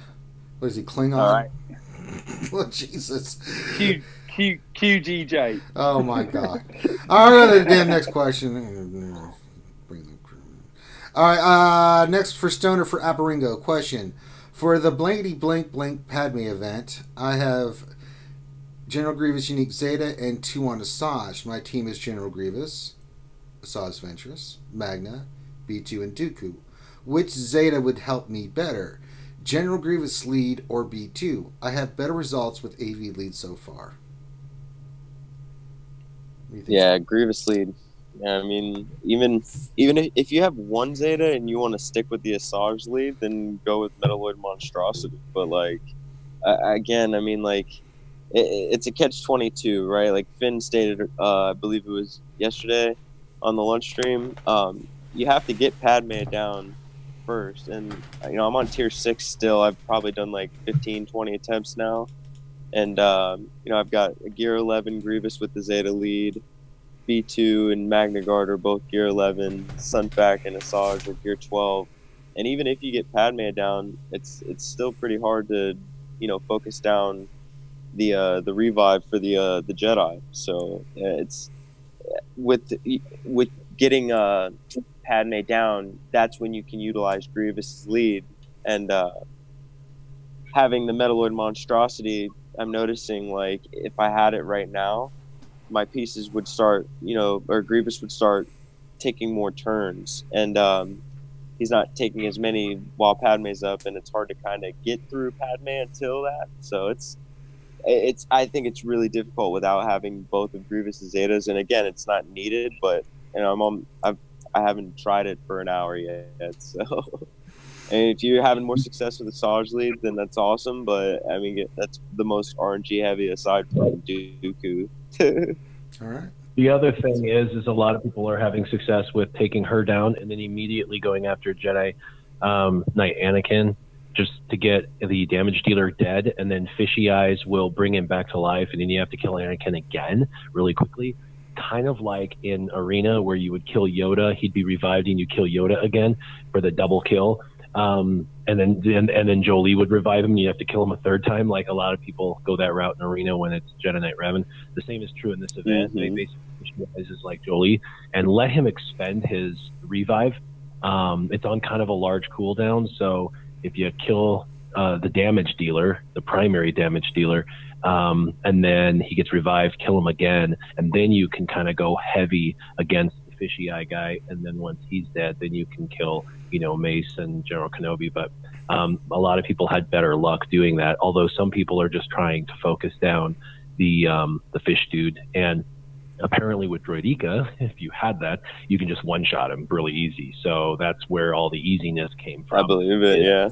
What is he, Klingon? All right. Oh, Jesus. QGJ. Oh, my God. All right, the damn next question. All right. Next for Stoner for Apparingo. Question. For the blankety blank blank Padme event, I have General Grievous Unique Zeta and 2 on Asajj. My team is General Grievous, Asajj Ventress, Magna, B2, and Dooku. Which Zeta would help me better? General Grievous lead or B2? I have better results with AV lead so far. Yeah, Grievous lead. Yeah, I mean, even if you have one Zeta and you want to stick with the Asajj lead, then go with Metalloid Monstrosity. But like, again, I mean, like, it's a catch-22, right? Like Finn stated, I believe it was yesterday on the lunch stream. You have to get Padme down first, and I'm on tier 6 still. I've probably done like 15, 20 attempts now, and I've got a gear 11 Grievous with the Zeta lead. B2 and Magna Guard are both gear 11. Sunfac and Asajj are gear 12. And even if you get Padme down, it's still pretty hard to, focus down the revive for the Jedi. So it's with getting Padme down, that's when you can utilize Grievous' lead, and having the Metalloid Monstrosity. I'm noticing, like, if I had it right now, my pieces would start, or Grievous would start taking more turns, and he's not taking as many while Padme's up, and it's hard to kind of get through Padme until that. So I think it's really difficult without having both of Grievous' Zetas, and again, it's not needed, but I haven't tried it for an hour yet, so. And if you're having more success with the Asajj lead, then that's awesome. But I mean, that's the most RNG heavy aside from Dooku. All right. The other thing is a lot of people are having success with taking her down and then immediately going after Jedi Knight Anakin just to get the damage dealer dead, and then Fishy Eyes will bring him back to life, and then you have to kill Anakin again really quickly. Kind of like in Arena where you would kill Yoda, he'd be revived and you kill Yoda again for the double kill. And then Jolie would revive him and you have to kill him a third time. Like a lot of people go that route in Arena when it's Jedi Knight Revan. The same is true in this event. They basically visualizes like Jolie and let him expend his revive. It's on kind of a large cooldown, so if you kill the damage dealer, the primary damage dealer, and then he gets revived, kill him again, and then you can kind of go heavy against the Fishy Eye guy, and then once he's dead, then you can kill Mace and General Kenobi. But a lot of people had better luck doing that, although some people are just trying to focus down the fish dude. And apparently with Droideka, if you had that, you can just one-shot him really easy. So that's where all the easiness came from. I believe it, yeah.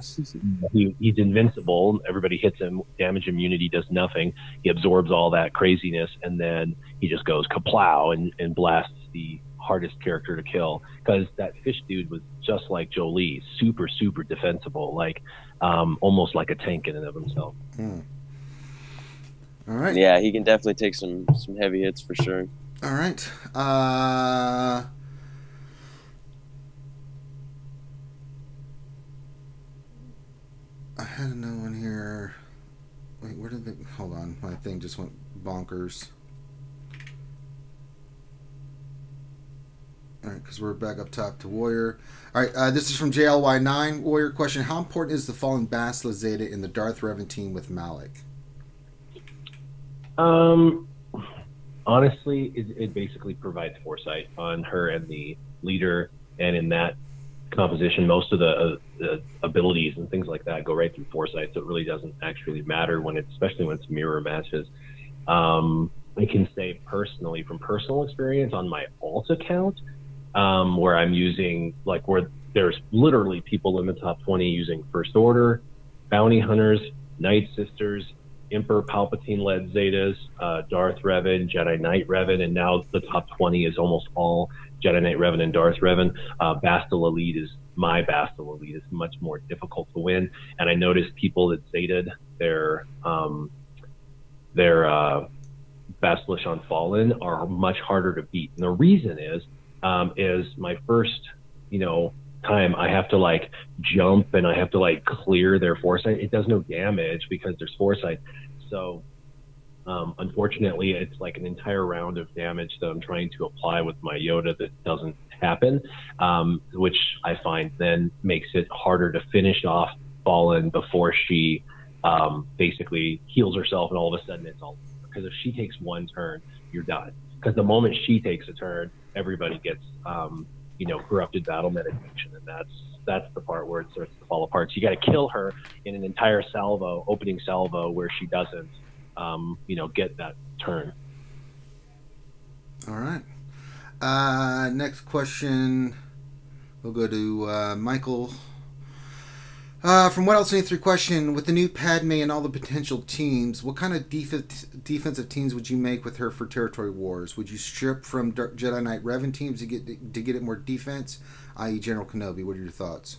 He's invincible. Everybody hits him. Damage immunity does nothing. He absorbs all that craziness, and then he just goes kaplow and blasts the hardest character to kill, because that fish dude was just like Jolie, super, super defensible, like almost like a tank in and of himself. All right. Yeah, he can definitely take some heavy hits for sure. All right. I had another one here. Wait, where did they... Hold on. My thing just went bonkers. All right, because we're back up top to Warrior. All right, this is from JLY9. Warrior question. How important is the fallen Bastila Zeta in the Darth Revan team with Malak? Honestly, it basically provides foresight on her and the leader, and in that composition, most of the abilities and things like that go right through foresight, so it really doesn't actually matter especially when it's mirror matches. I can say personally, from personal experience on my alt account, where I'm using, where there's literally people in the top 20 using First Order, Bounty Hunters, Night Sisters, Emperor Palpatine-led Zetas, Darth Revan, Jedi Knight Revan, and now the top 20 is almost all Jedi Knight Revan and Darth Revan. Bastila lead is much more difficult to win, and I noticed people that Zeta'd their Basilisk on Fallen are much harder to beat. And the reason is my first, time I have to jump and I have to clear their foresight. It does no damage because there's foresight. So Unfortunately, it's like an entire round of damage that I'm trying to apply with my Yoda that doesn't happen, which I find then makes it harder to finish off Fallen before she basically heals herself, and all of a sudden it's all over. Because if she takes one turn, you're done. Because the moment she takes a turn, everybody gets corrupted battle meditation, and that's the part where it starts to fall apart. So you got to kill her in an entire opening salvo, where she doesn't get that turn. All right. Next question. We'll go to Michael. From What Else 83 question, with the new Padme and all the potential teams, what kind of defensive teams would you make with her for territory wars? Would you strip from Jedi Knight Revan teams to get it more defense, i.e. General Kenobi? What are your thoughts?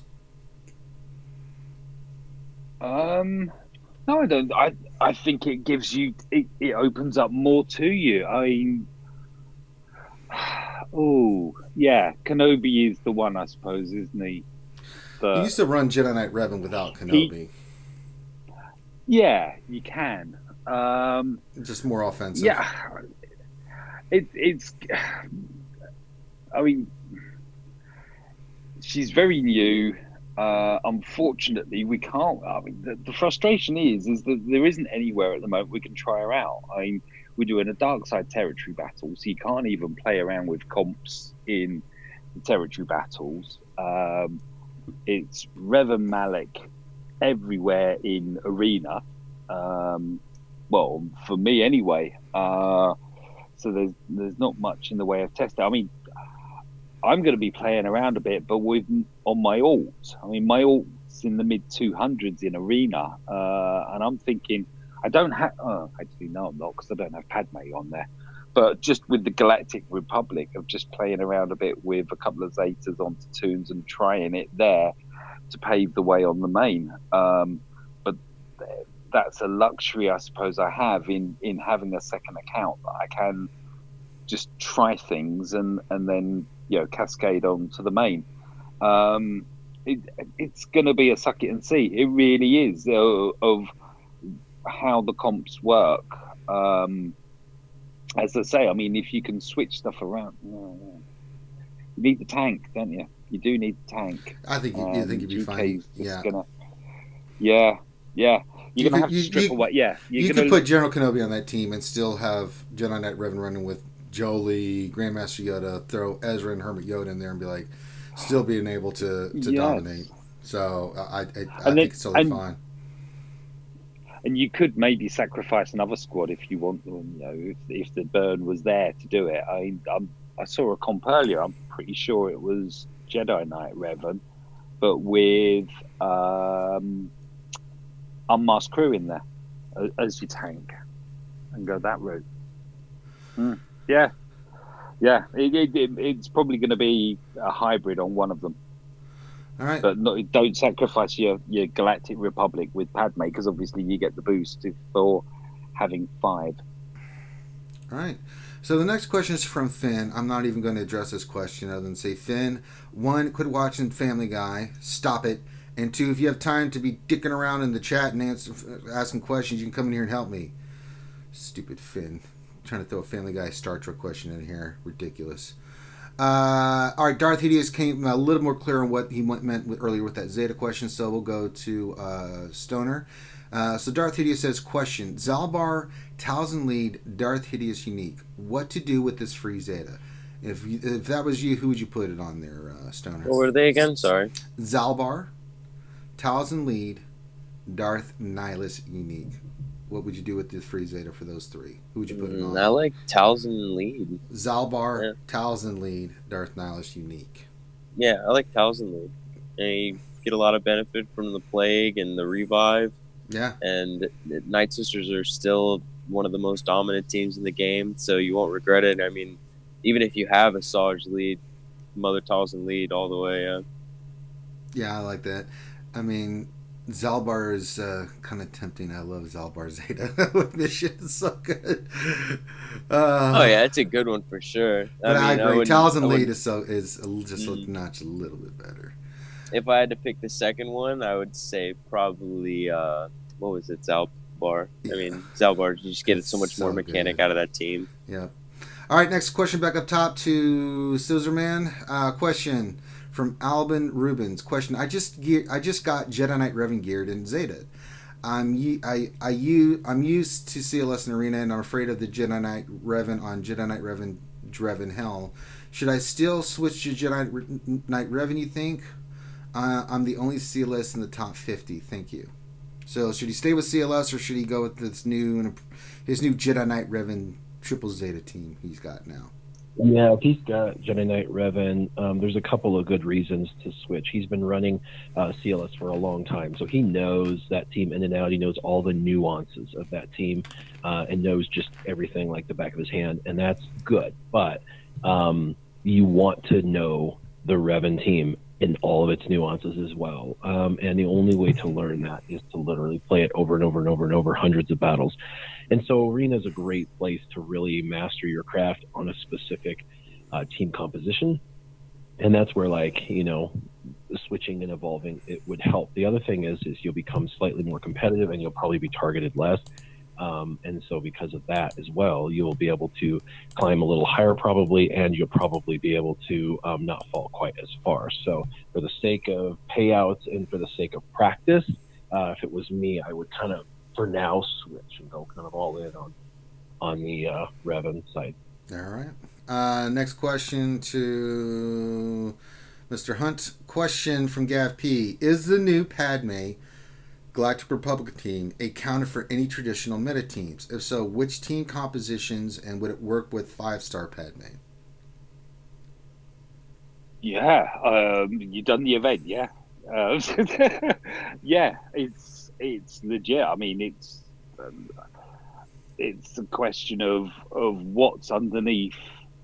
No, I don't. I think it gives you. It opens up more to you. I mean, oh yeah, Kenobi is the one, I suppose, isn't he? You used to run Jedi Knight Revan without Kenobi. Yeah, you can. Just more offensive. Yeah, it's. I mean, she's very new. Unfortunately, we can't. I mean, the frustration is that there isn't anywhere at the moment we can try her out. I mean, we're doing a dark side territory battle, so you can't even play around with comps in the territory battles. It's Revan Malak everywhere in arena. Well, for me anyway. So there's not much in the way of testing. I mean, I'm going to be playing around a bit, but on my alt. I mean, my alt's in the mid 200s in arena, and I'm thinking I don't have. Actually, no, I'm not, because I don't have Padme on there. But just with the Galactic Republic of just playing around a bit with a couple of Zetas onto Toons and trying it there to pave the way on the main. But that's a luxury, I suppose, I have in having a second account, that I can just try things and then cascade on to the main. It's going to be a suck it and see. It really is, of how the comps work. As I say, I mean, if you can switch stuff around, you need the tank, don't you? You do need the tank. I think you'd be fine. Yeah. Yeah. You're going to have to strip away. Yeah. You could put General Kenobi on that team and still have Jedi Knight Revan running with Jolie, Grandmaster Yoda, throw Ezra and Hermit Yoda in there and be like, still being able to dominate. So I think it's totally fine. And you could maybe sacrifice another squad if you want them, if the burn was there to do it. I saw a comp earlier, I'm pretty sure it was Jedi Knight Revan, but with Unmasked Crew in there as your tank, and go that route. Yeah. It's probably going to be a hybrid on one of them. All right. But don't sacrifice your Galactic Republic with Padme, because obviously you get the boost for having 5. All right. So the next question is from Finn. I'm not even going to address this question other than say, Finn, 1, quit watching Family Guy. Stop it. And 2, if you have time to be dicking around in the chat and asking questions, you can come in here and help me. Stupid Finn. Trying to throw a Family Guy Star Trek question in here. Ridiculous. All right, Darth Hideous came a little more clear on what he meant earlier with that Zeta question, so we'll go to Stoner. So Darth Hideous says, question, Zalbar, Talzin lead, Darth Hideous unique. What to do with this free Zeta? If that was you, who would you put it on there, Stoner? What were they again? Sorry. Zalbar, Talzin lead, Darth Nihilus unique. What would you do with the free Zeta for those 3? Who would you put it on? I like Talzin lead. Zalbar, Talzin lead, Darth Nihilus unique. Yeah, I like Talzin lead. And you get a lot of benefit from the Plague and the Revive. Yeah. And Night Sisters are still one of the most dominant teams in the game, so you won't regret it. I mean, even if you have a Sarge lead, Mother Talzin lead all the way. Yeah, I like that. I mean, Zalbar is kind of tempting. I love Zalbar Zeta with mission. It's so good. Oh yeah, it's a good one for sure. But I agree. Talzin lead is just a notch a little bit better. If I had to pick the second one, I would say probably what was it? Zalbar. I mean, Zalbar, you just get It's so much more so mechanic good. out of that team. Yep. All right, next question back up top to Scissorman. Question from Albin Rubens. Question: I just got Jedi Knight Revan geared in Zeta. I'm used to CLS and Arena, and I'm afraid of the Jedi Knight Revan on Jedi Knight Revan Hell. Should I still switch to Jedi Knight Revan? You think? I'm the only CLS in the top 50. Thank you. So should he stay with CLS or should he go with his new Jedi Knight Revan Triple Zeta team he's got now? Yeah, if he's got Jedi Knight Revan, there's a couple of good reasons to switch. He's been running CLS for a long time, so he knows that team in and out. He knows all the nuances of that team and knows just everything like the back of his hand, and that's good. But you want to know the Revan team in all of its nuances as well. And the only way to learn that is to literally play it over and over and over and over hundreds of battles. And so Arena is a great place to really master your craft on a specific team composition. And that's where, like, you know, switching and evolving, it would help. The other thing is you'll become slightly more competitive and you'll probably be targeted less. And so because of that as well, you'll be able to climb a little higher probably, and you'll probably be able to not fall quite as far. So for the sake of payouts and for the sake of practice, if it was me, I would kind of, for now, switch and go kind of all in on the Revan side. All right. Next question to Mr. Hunt. Question from Gav P. Is the new Padme Galactic Republic team a counter for any traditional meta teams? If so, which team compositions, and would it work with 5-star Padme? Yeah, you done the event, yeah. Yeah, it's legit. I mean, it's a question of what's underneath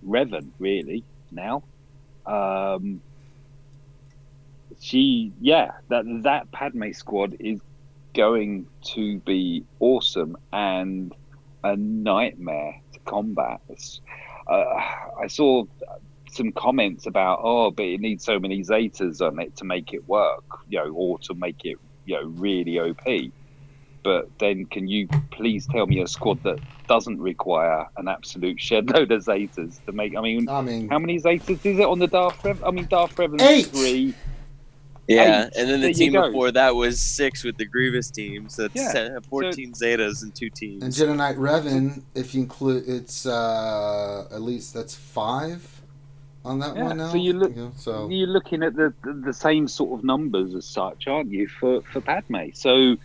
Revan really now. That Padme squad is going to be awesome and a nightmare to combat. I saw some comments about, but it needs so many Zetas on it to make it work, or to make it, really OP. But then can you please tell me a squad that doesn't require an absolute shed load of Zetas to make? I mean how many Zetas is it on the Darth Revan? I mean, Darth Revan's 8. 3. Yeah, 8. and then the There team you go. before that was 6 with the Grievous team, so it's Yeah, 14 Zetas and 2 teams. And Jedi Knight Revan, if you include, it's at least that's 5 on that one now. So you're looking at the same sort of numbers as such, aren't you, for Padme? So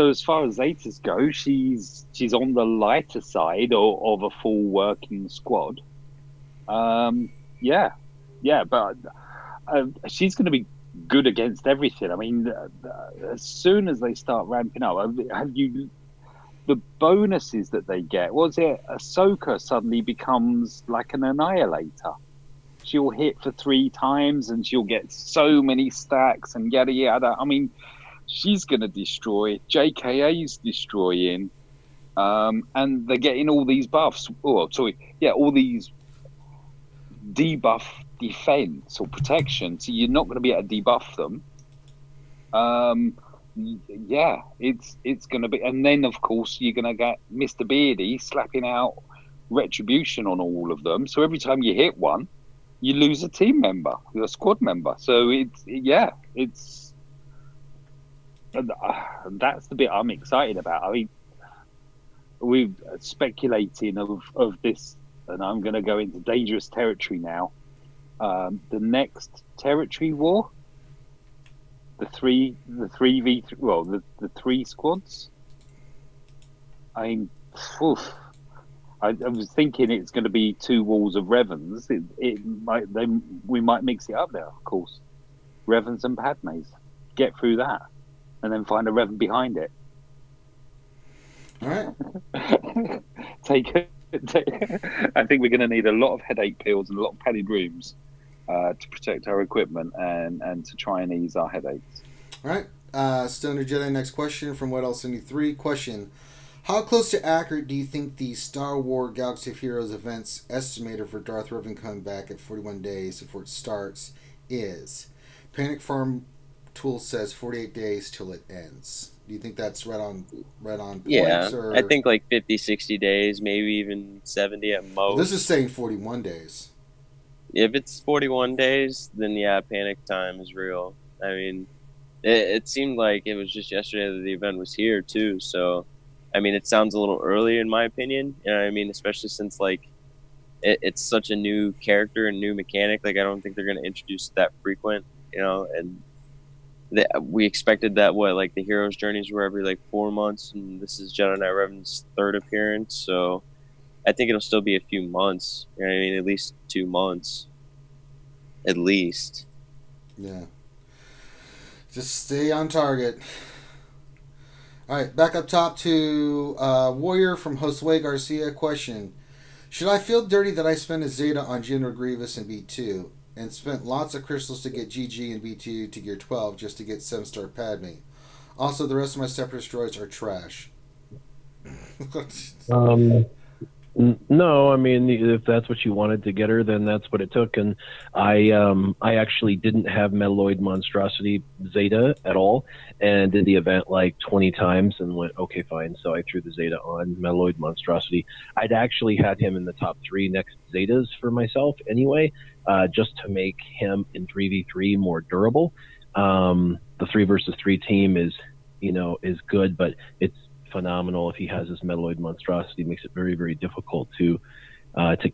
as far as Zetas go, she's on the lighter side of a full working squad. But she's going to be good against everything. I mean, as soon as they start ramping up, the bonuses that they get? Was it Ahsoka suddenly becomes like an annihilator? She'll hit for 3 times and she'll get so many stacks and yada yada. I mean, she's going to destroy. JKA's destroying, and they're getting all these buffs. All these debuff defense or protection. So you're not going to be able to debuff them. It's going to be, and then of course you're going to get Mr. Beardy slapping out retribution on all of them. So every time you hit one, you lose a team member, a squad member. So that's the bit I'm excited about. I mean, we're speculating of this, and I'm going to go into dangerous territory now. The next territory war, the three squads. I mean, I was thinking it's going to be 2 walls of Revans. We might mix it up there, of course. Revans and Padmes. Get through that, and then find a Revan behind it. All right. I think we're going to need a lot of headache pills and a lot of padded rooms to protect our equipment and to try and ease our headaches. All right. Stoner Jedi, next question from What Else 73. Question: how close to accurate do you think the Star Wars Galaxy of Heroes events estimated for Darth Revan coming back at 41 days before it starts is? Panic Farm tool says 48 days till it ends. Do you think that's right on points? Yeah, Or I think like 50, 60 days, maybe even 70 at most. well, this is saying 41 days. If it's 41 days, then yeah, panic time is real. I mean, it seemed like it was just yesterday that the event was here too. So, I mean, it sounds a little early in my opinion. You know what I mean? Especially since like it's such a new character and new mechanic. Like I don't think they're going to introduce that frequent. You know, and we expected that like the hero's journeys were every like 4 months, and this is Jedi Knight Revan's third appearance. So I think it'll still be a few months. You know what I mean? At least 2 months. At least. Yeah. Just stay on target. All right, back up top to Warrior from Josue Garcia. Question: should I feel dirty that I spent a Zeta on General Grievous in B2 and spent lots of crystals to get GG in B2 to gear 12 just to get 7-star Padme? Also, the rest of my Separatist droids are trash. No, I mean, if that's what you wanted to get her, then that's what it took. And I actually didn't have Metalloid Monstrosity Zeta at all, and did the event like 20 times and went, okay, fine. So I threw the Zeta on Metalloid Monstrosity. I'd actually had him in the top 3 next Zetas for myself anyway, just to make him in 3v3 more durable. The 3 versus 3 team is good, but it's phenomenal if he has his Metalloid Monstrosity. It makes it very, very difficult to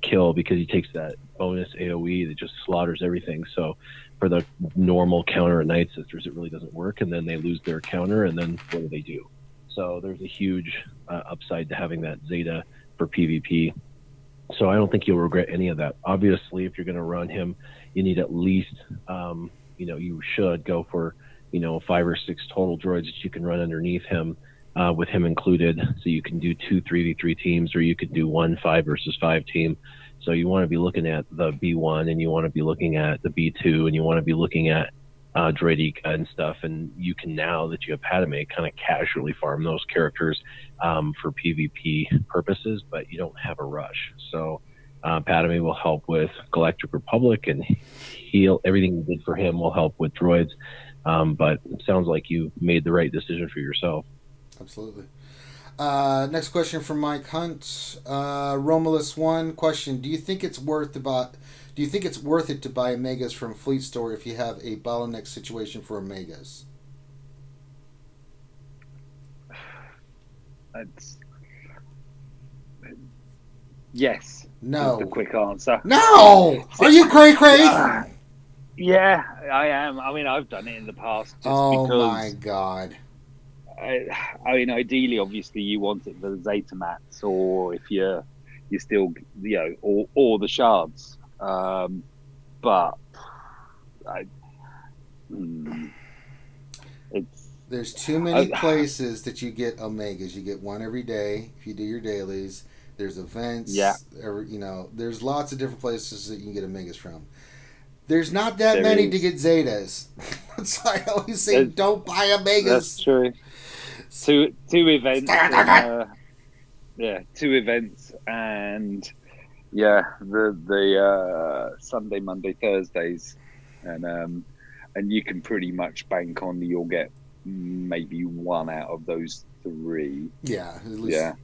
kill because he takes that bonus AoE that just slaughters everything. So for the normal counter at Night Sisters, it really doesn't work, and then they lose their counter, and then what do? So there's a huge upside to having that Zeta for PvP. So I don't think you'll regret any of that. Obviously, if you're going to run him, you need at least, you should go for, 5 or 6 total droids that you can run underneath him, with him included, so you can do 2 3v3 teams, or you could do 1 5 versus 5 team. So you want to be looking at the B1, and you want to be looking at the B2, and you want to be looking at Droideka and stuff. And you can, now that you have Padme, kind of casually farm those characters for PvP purposes, but you don't have a rush. So Padme will help with Galactic Republic, and everything you did for him will help with droids. But it sounds like you made the right decision for yourself. Absolutely. Next question from Mike Hunt. Romulus 1 question: do you think it's worth it to buy Omegas from Fleet Store if you have a bottleneck situation for Omegas? Yes. No. Is the quick answer. No! Are you cray? Yeah, I am. I mean, I've done it in the past. Oh because, my god. I mean, ideally, obviously, you want it for the Zeta mats, or if you're still, or the shards. But there's too many places that you get Omegas. You get one every day if you do your dailies. There's events. Yeah. There's lots of different places that you can get Omegas from. There's not that many to get Zetas. That's why I always say don't buy Omegas. That's true. Two events. And, 2 events, and the Sunday, Monday, Thursdays, and you can pretty much bank on you'll get maybe 1 out of those 3. Yeah, at least.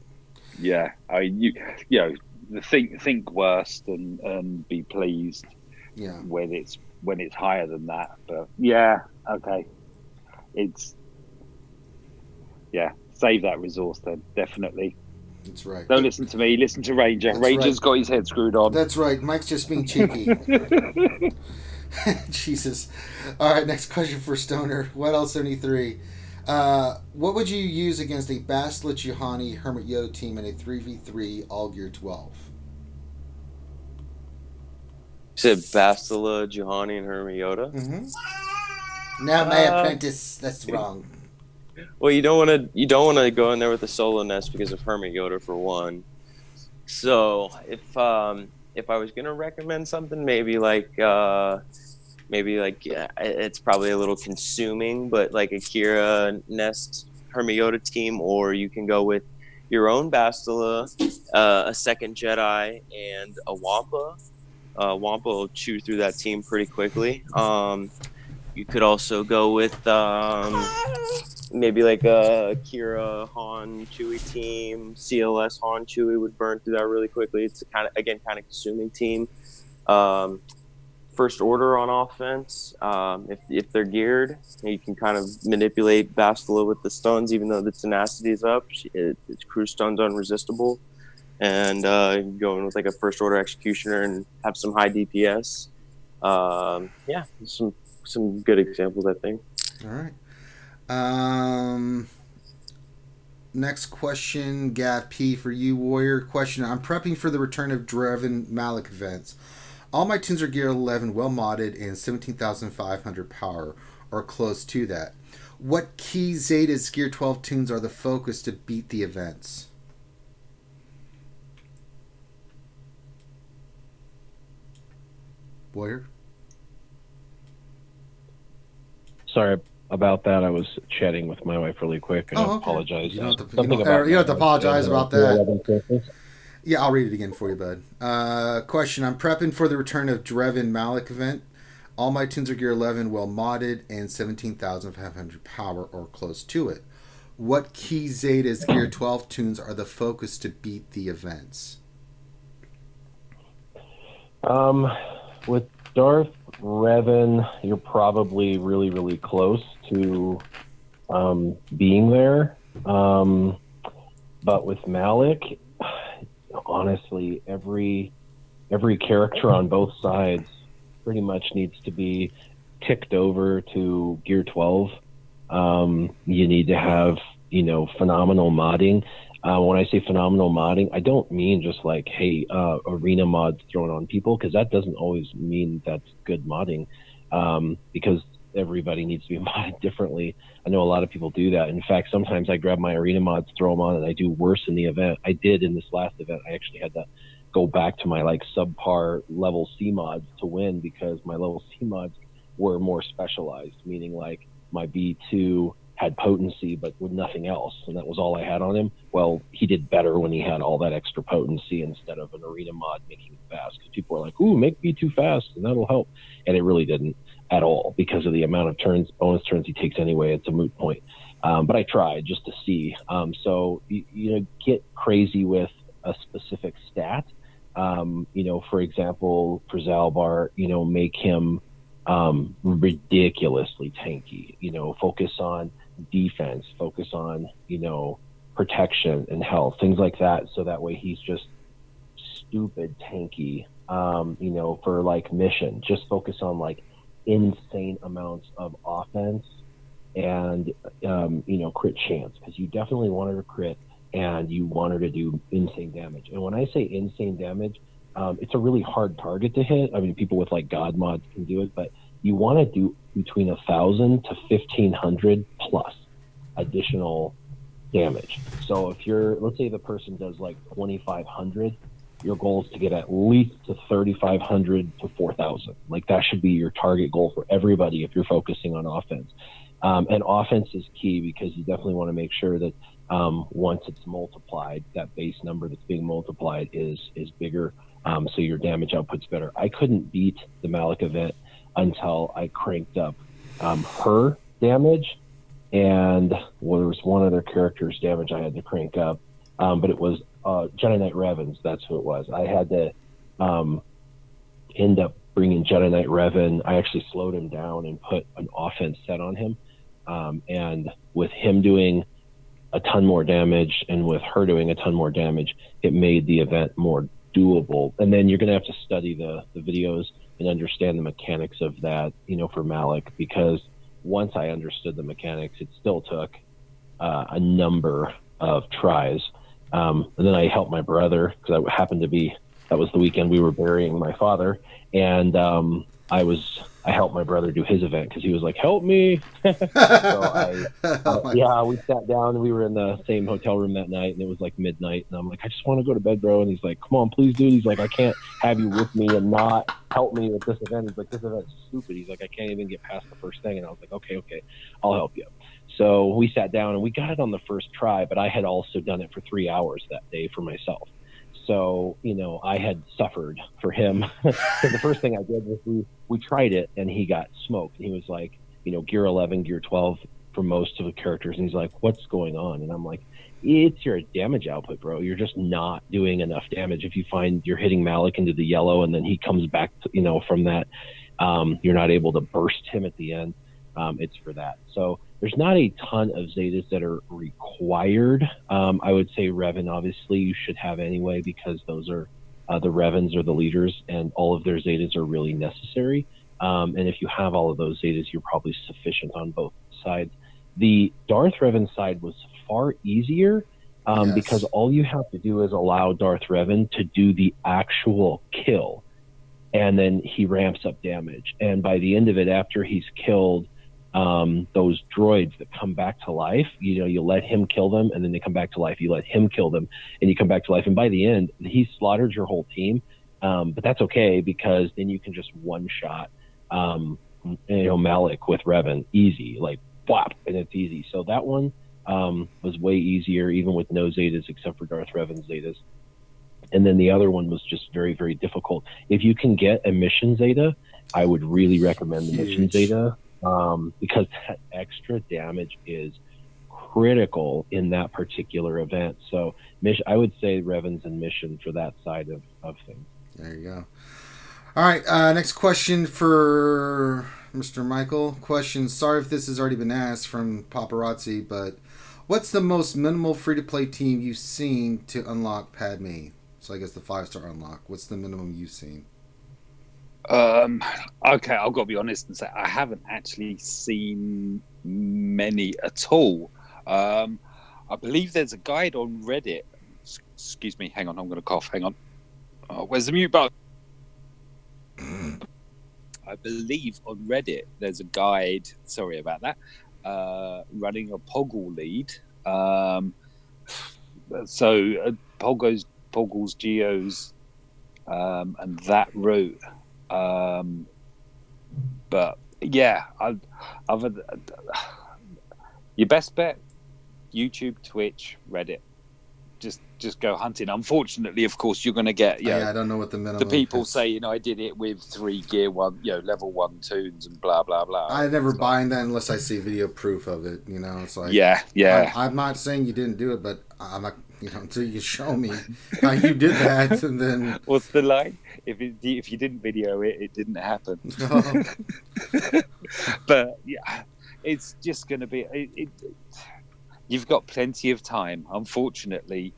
Yeah. I mean, think worst and be pleased. Yeah. When it's higher than that, but yeah, okay, save that resource then, definitely. That's right. Don't listen to me, listen to Ranger. That's Ranger's right. Got his head screwed on. That's right. Mike's just being cheeky. Jesus. All right, next question for Stoner. What else 73? What would you use against a Bastila Juhani Hermit Yoda team in a 3v3 all gear 12? You said Bastila, Juhani, and Hermit Yoda? Mm-hmm. Now my apprentice. That's wrong. Well, you don't want to go in there with a solo nest because of Hermit Yoda for one. So if I was gonna recommend something, maybe it's probably a little consuming, but like a Kira Nest Hermit Yoda team, or you can go with your own Bastila, a second Jedi, and a Wampa. Wampa will chew through that team pretty quickly. You could also go with maybe like a Kira Han Chewie team. CLS Han Chewie would burn through that really quickly. It's a kind of consuming team. First Order on offense. If they're geared, you can kind of manipulate Bastila with the stuns, even though the tenacity is up. Its crew stuns unresistible, and go in with like a First Order executioner and have some high DPS. Yeah, some good examples, I think. All right. Next question, Gav P for you, Warrior. Question: I'm prepping for the return of Revan Malak events. All my tunes are gear 11, well modded, and 17,500 power, or close to that. What key Zeta's gear 12 tunes are the focus to beat the events? Warrior? Sorry about that. I was chatting with my wife really quick, and I apologize. You don't have to apologize about that. Yeah, I'll read it again for you, bud. Question: I'm prepping for the return of Revan Malak event. All my tunes are gear 11, well modded, and 17,500 power or close to it. What key Zeta's gear 12 tunes are the focus to beat the events? With Darth Revan, you're probably really, really close to being there. But with Malak, honestly, every character on both sides pretty much needs to be ticked over to gear 12. You need to have, phenomenal modding. When I say phenomenal modding, I don't mean just like, hey, arena mods thrown on people, because that doesn't always mean that's good modding, because everybody needs to be modded differently. I know a lot of people do that. In fact, sometimes I grab my arena mods, throw them on, and I do worse in the event. I did in this last event. I actually had to go back to my like subpar level C mods to win, because my level C mods were more specialized, meaning like my B2 had potency but with nothing else, and that was all I had on him. Well, he did better when he had all that extra potency instead of an arena mod making it fast, because people were like, ooh, make B2 fast and that'll help, and it really didn't at all, because of the amount of turns, bonus turns he takes anyway. It's a moot point. But I tried just to see. So get crazy with a specific stat. For example, for Zalbar, make him ridiculously tanky. Focus on defense, focus on protection and health, things like that, so that way he's just stupid tanky. For like mission, just focus on like insane amounts of offense and crit chance, because you definitely want her to crit and you want her to do insane damage. And when I say insane damage, it's a really hard target to hit. I mean, people with like god mods can do it, but you want to do between 1,000 to 1,500 plus additional damage. So if let's say the person does like 2,500, your goal is to get at least to 3,500 to 4,000. Like that should be your target goal for everybody if you're focusing on offense. And offense is key, because you definitely want to make sure that once it's multiplied, that base number that's being multiplied is bigger, so your damage output's better. I couldn't beat the Malak event until I cranked up her damage, and there was one other character's damage I had to crank up, but it was Jedi Knight Revan's. That's who it was. I had to end up bringing Jedi Knight Revan. I actually slowed him down and put an offense set on him, and with him doing a ton more damage and with her doing a ton more damage, it made the event more doable. And then you're going to have to study the videos and understand the mechanics of that, for Malak, because once I understood the mechanics, it still took a number of tries. And then I helped my brother, because that was the weekend we were burying my father, and I helped my brother do his event, because he was like, help me. So we sat down, and we were in the same hotel room that night, and it was like midnight, and I'm like, I just want to go to bed, bro. And he's like, come on, please, dude. He's like, I can't have you with me and not help me with this event. He's like, this event's stupid. He's like, I can't even get past the first thing. And I was like, okay, I'll help you. So we sat down, and we got it on the first try, but I had also done it for 3 hours that day for myself. So, I had suffered for him, because the first thing I did was we tried it, and he got smoked. And he was like, Gear 11, Gear 12 for most of the characters. And he's like, what's going on? And I'm like, it's your damage output, bro. You're just not doing enough damage. If you find you're hitting Malak into the yellow and then he comes back to, from that, you're not able to burst him at the end. It's for that. So there's not a ton of Zetas that are required. I would say Revan, obviously, you should have anyway, because those are the Revans are the leaders, and all of their Zetas are really necessary. And if you have all of those Zetas, you're probably sufficient on both sides. The Darth Revan side was far easier because all you have to do is allow Darth Revan to do the actual kill, and then he ramps up damage. And by the end of it, after he's killed those droids that come back to life, you let him kill them, and then they come back to life. You let him kill them, and you come back to life. And by the end, he's slaughtered your whole team. But that's okay, because then you can just one-shot Malak with Revan, easy, like whap, and it's easy. So that one was way easier, even with no Zetas except for Darth Revan's Zetas. And then the other one was just very, very difficult. If you can get a mission Zeta, I would really recommend the mission Zeta, because that extra damage is critical in that particular event. So I would say Revan's and mission for that side of things. There you go. All right, next question for Mr. Michael. Question, sorry if this has already been asked, from Paparazzi, but what's the most minimal free-to-play team you've seen to unlock Padme? So I guess the 5-star unlock. What's the minimum you've seen? Okay, I've got to be honest and say I haven't actually seen many at all. I believe there's a guide on Reddit. Excuse me, hang on, I'm going to cough. Hang on. Where's the mute button? I believe on Reddit there's a guide. Sorry about that. Running a Poggle lead. So Poggles, Geos, and that route. But yeah, your best bet: YouTube, Twitch, Reddit. Just go hunting. Unfortunately, of course, you're going to get I don't know what the minimum. The people is. say I did it with 3 gear 1, level 1 tunes and blah blah blah. I never buy in that unless I see video proof of it. It's like yeah. I'm not saying you didn't do it, but I'm not. Until you show me how you did that, and then what's the line? If you didn't video it, it didn't happen. Oh. But yeah, it's just going to be. You've got plenty of time. Unfortunately,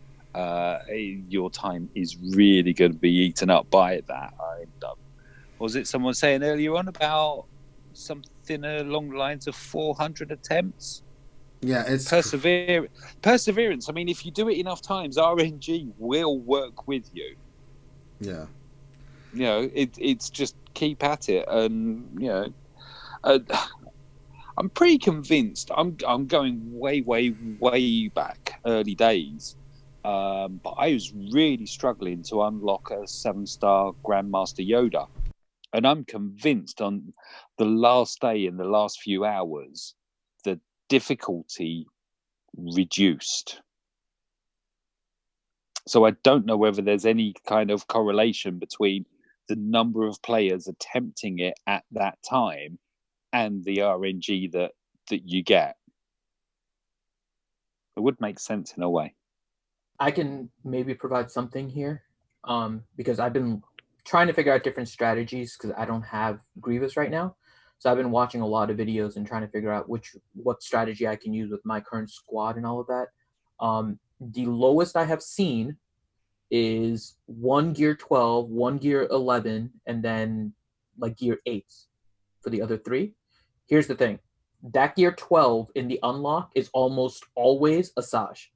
your time is really going to be eaten up by that. Was it someone saying earlier on about something along the lines of 400 attempts? Yeah, it's perseverance. I mean, if you do it enough times, RNG will work with you. Yeah. It's just keep at it, and I'm pretty convinced. I'm going way back, early days. But I was really struggling to unlock a 7-star Grandmaster Yoda, and I'm convinced on the last day, in the last few hours, the difficulty reduced. So I don't know whether there's any kind of correlation between the number of players attempting it at that time and the RNG that you get. It would make sense in a way. I can maybe provide something here, because I've been trying to figure out different strategies, because I don't have Grievous right now. So I've been watching a lot of videos and trying to figure out what strategy I can use with my current squad and all of that. The lowest I have seen is 1 gear 12, 1 gear 11, and then like gear 8 for the other 3. Here's the thing. That gear 12 in the unlock is almost always Asajj.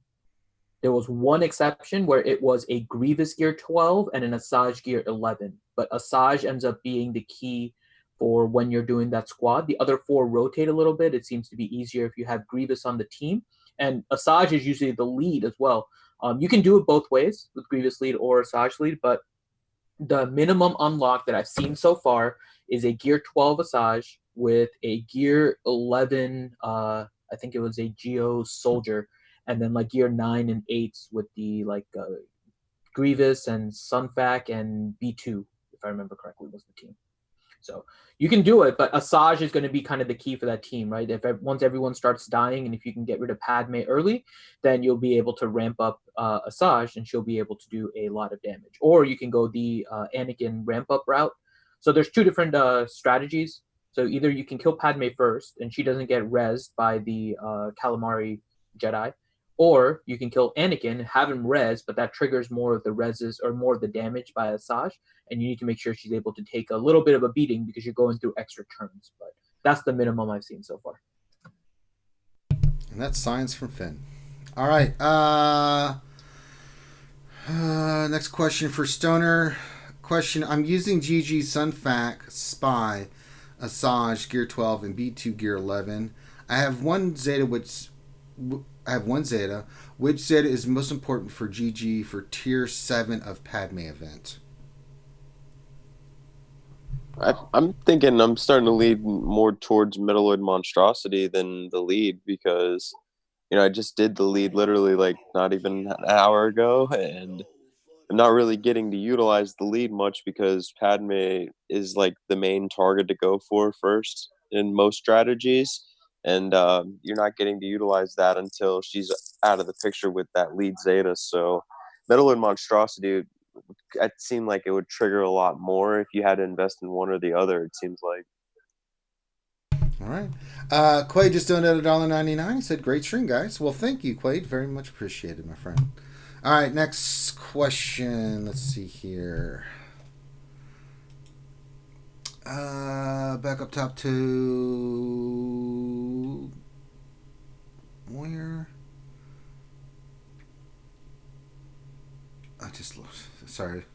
There was one exception where it was a Grievous gear 12 and an Asajj gear 11. But Asajj ends up being the key for when you're doing that squad. The other 4 rotate a little bit. It seems to be easier if you have Grievous on the team. And Asajj is usually the lead as well. You can do it both ways, with Grievous lead or Asajj lead, but the minimum unlock that I've seen so far is a gear 12 Asajj with a gear 11, I think it was a Geo soldier, and then like gear 9 and 8 with the Grievous and Sunfac and B2, if I remember correctly, was the team. So you can do it, but Asajj is going to be kind of the key for that team, right? Once everyone starts dying, and if you can get rid of Padme early, then you'll be able to ramp up Asajj, and she'll be able to do a lot of damage. Or you can go the Anakin ramp up route. So there's two different strategies. So either you can kill Padme first, and she doesn't get rezzed by the calamari Jedi, or you can kill Anakin, have him res, but that triggers more of the reses or more of the damage by Asajj, and you need to make sure she's able to take a little bit of a beating because you're going through extra turns. But that's the minimum I've seen so far. And that's science from Finn. All right. Next question for Stoner. Question: I'm using GG Sunfac Spy, Asajj Gear 12 and B2 Gear 11. I have one Zeta which Zeta is most important for GG for Tier 7 of Padme event? I'm thinking I'm starting to lead more towards Metalloid Monstrosity than the lead because, I just did the lead literally like not even an hour ago, and I'm not really getting to utilize the lead much because Padme is like the main target to go for first in most strategies. And you're not getting to utilize that until she's out of the picture with that lead Zeta. So Metalloid Monstrosity, it seemed like it would trigger a lot more if you had to invest in one or the other, it seems like. All right. Quaid just donated $1.99. He said, great stream, guys. Well, thank you, Quaid. Very much appreciated, my friend. All right, next question. Let's see here. Back up top to where? I just lost. Sorry.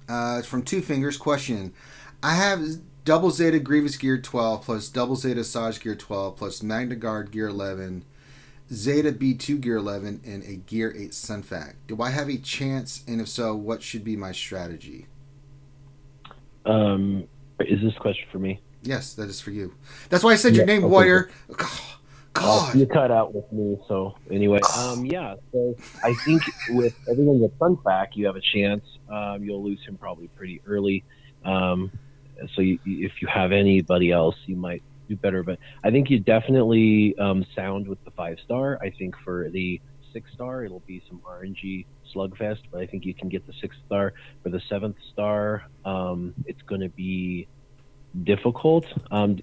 It's from Two Fingers. Question: I have double Zeta Grievous Gear 12 plus double Zeta Asajj Gear 12 plus Magna Guard Gear 11, Zeta B2 Gear 11, and a Gear 8 Sunfac. Do I have a chance? And if so, what should be my strategy? Is this question for me? Yes, that is for you. That's why I said your name, okay. Warrior. God. You cut out with me, so anyway. Yeah, so I think with everything with Sunfac, you have a chance. You'll lose him probably pretty early. So if you have anybody else, you might do better. But I think you definitely sound with the 5-star. I think for the 6-star, it'll be some RNG slugfest, but I think you can get the 6-star. For the 7th star, it's going to be difficult.